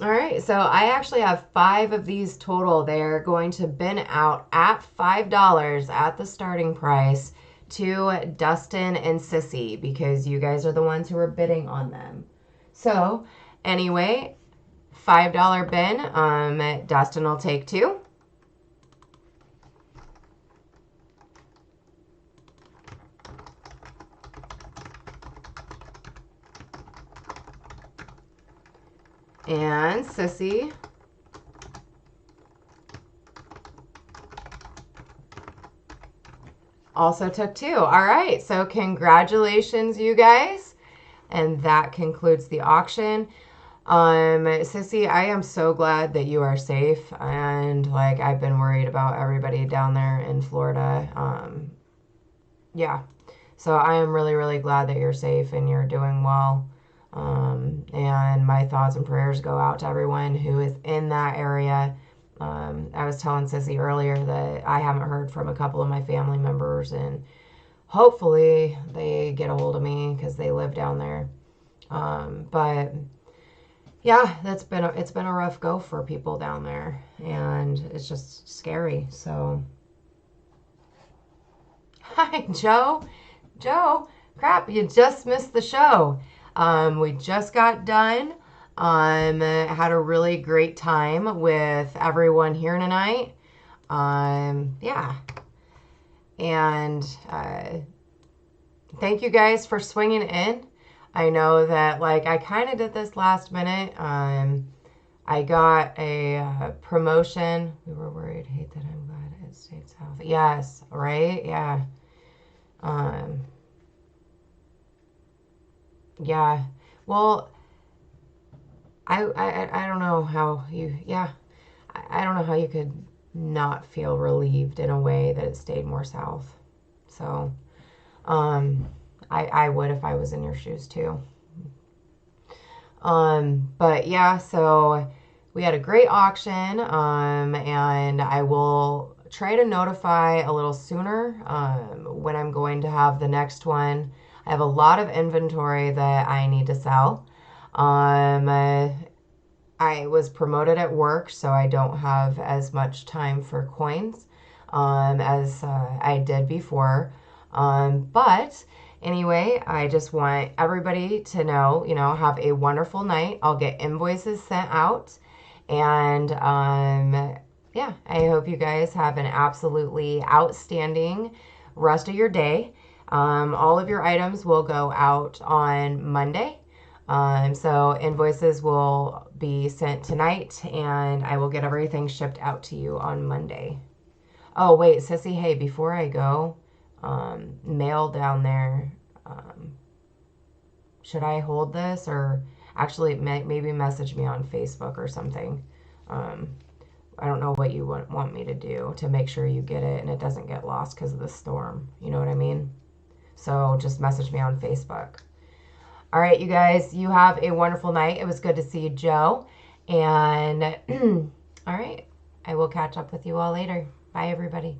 All right, so I actually have 5 of these total. They're going to bin out at $5 at the starting price to Dustin and Sissy because you guys are the ones who are bidding on them. So anyway, $5 bin. Dustin will take 2. And Sissy also took 2. All right, so congratulations, you guys. And that concludes the auction. Sissy, I am so glad that you are safe. And like, I've been worried about everybody down there in Florida. Yeah. So I am really, really glad that you're safe and you're doing well. And my thoughts and prayers go out to everyone who is in that area. I was telling Sissy earlier that I haven't heard from a couple of my family members, and hopefully they get a hold of me because they live down there. But yeah, it's been a rough go for people down there, and it's just scary. So, hi, Joe. Joe, crap, you just missed the show. We just got done. Had a really great time with everyone here tonight. Yeah. And thank you guys for swinging in. I know that, like, I kind of did this last minute. I got a promotion. We were worried. Hate that I'm glad it stayed south. Yes, right? Yeah. Yeah. Well, I don't know how you, yeah. I don't know how you could not feel relieved in a way that it stayed more south. So, I would if I was in your shoes too. But yeah, so we had a great auction, and I will try to notify a little sooner, when I'm going to have the next one. I have a lot of inventory that I need to sell. I was promoted at work, so I don't have as much time for coins, as I did before. But anyway, I just want everybody to know, have a wonderful night. I'll get invoices sent out. And yeah, I hope you guys have an absolutely outstanding rest of your day. All of your items will go out on Monday. So invoices will be sent tonight, and I will get everything shipped out to you on Monday. Oh, wait, Sissy, hey, before I go, mail down there, should I hold this, or actually maybe message me on Facebook or something? I don't know what you want me to do to make sure you get it and it doesn't get lost because of the storm. You know what I mean? So just message me on Facebook. All right, you guys, you have a wonderful night. It was good to see you, Joe. And all right, I will catch up with you all later. Bye, everybody.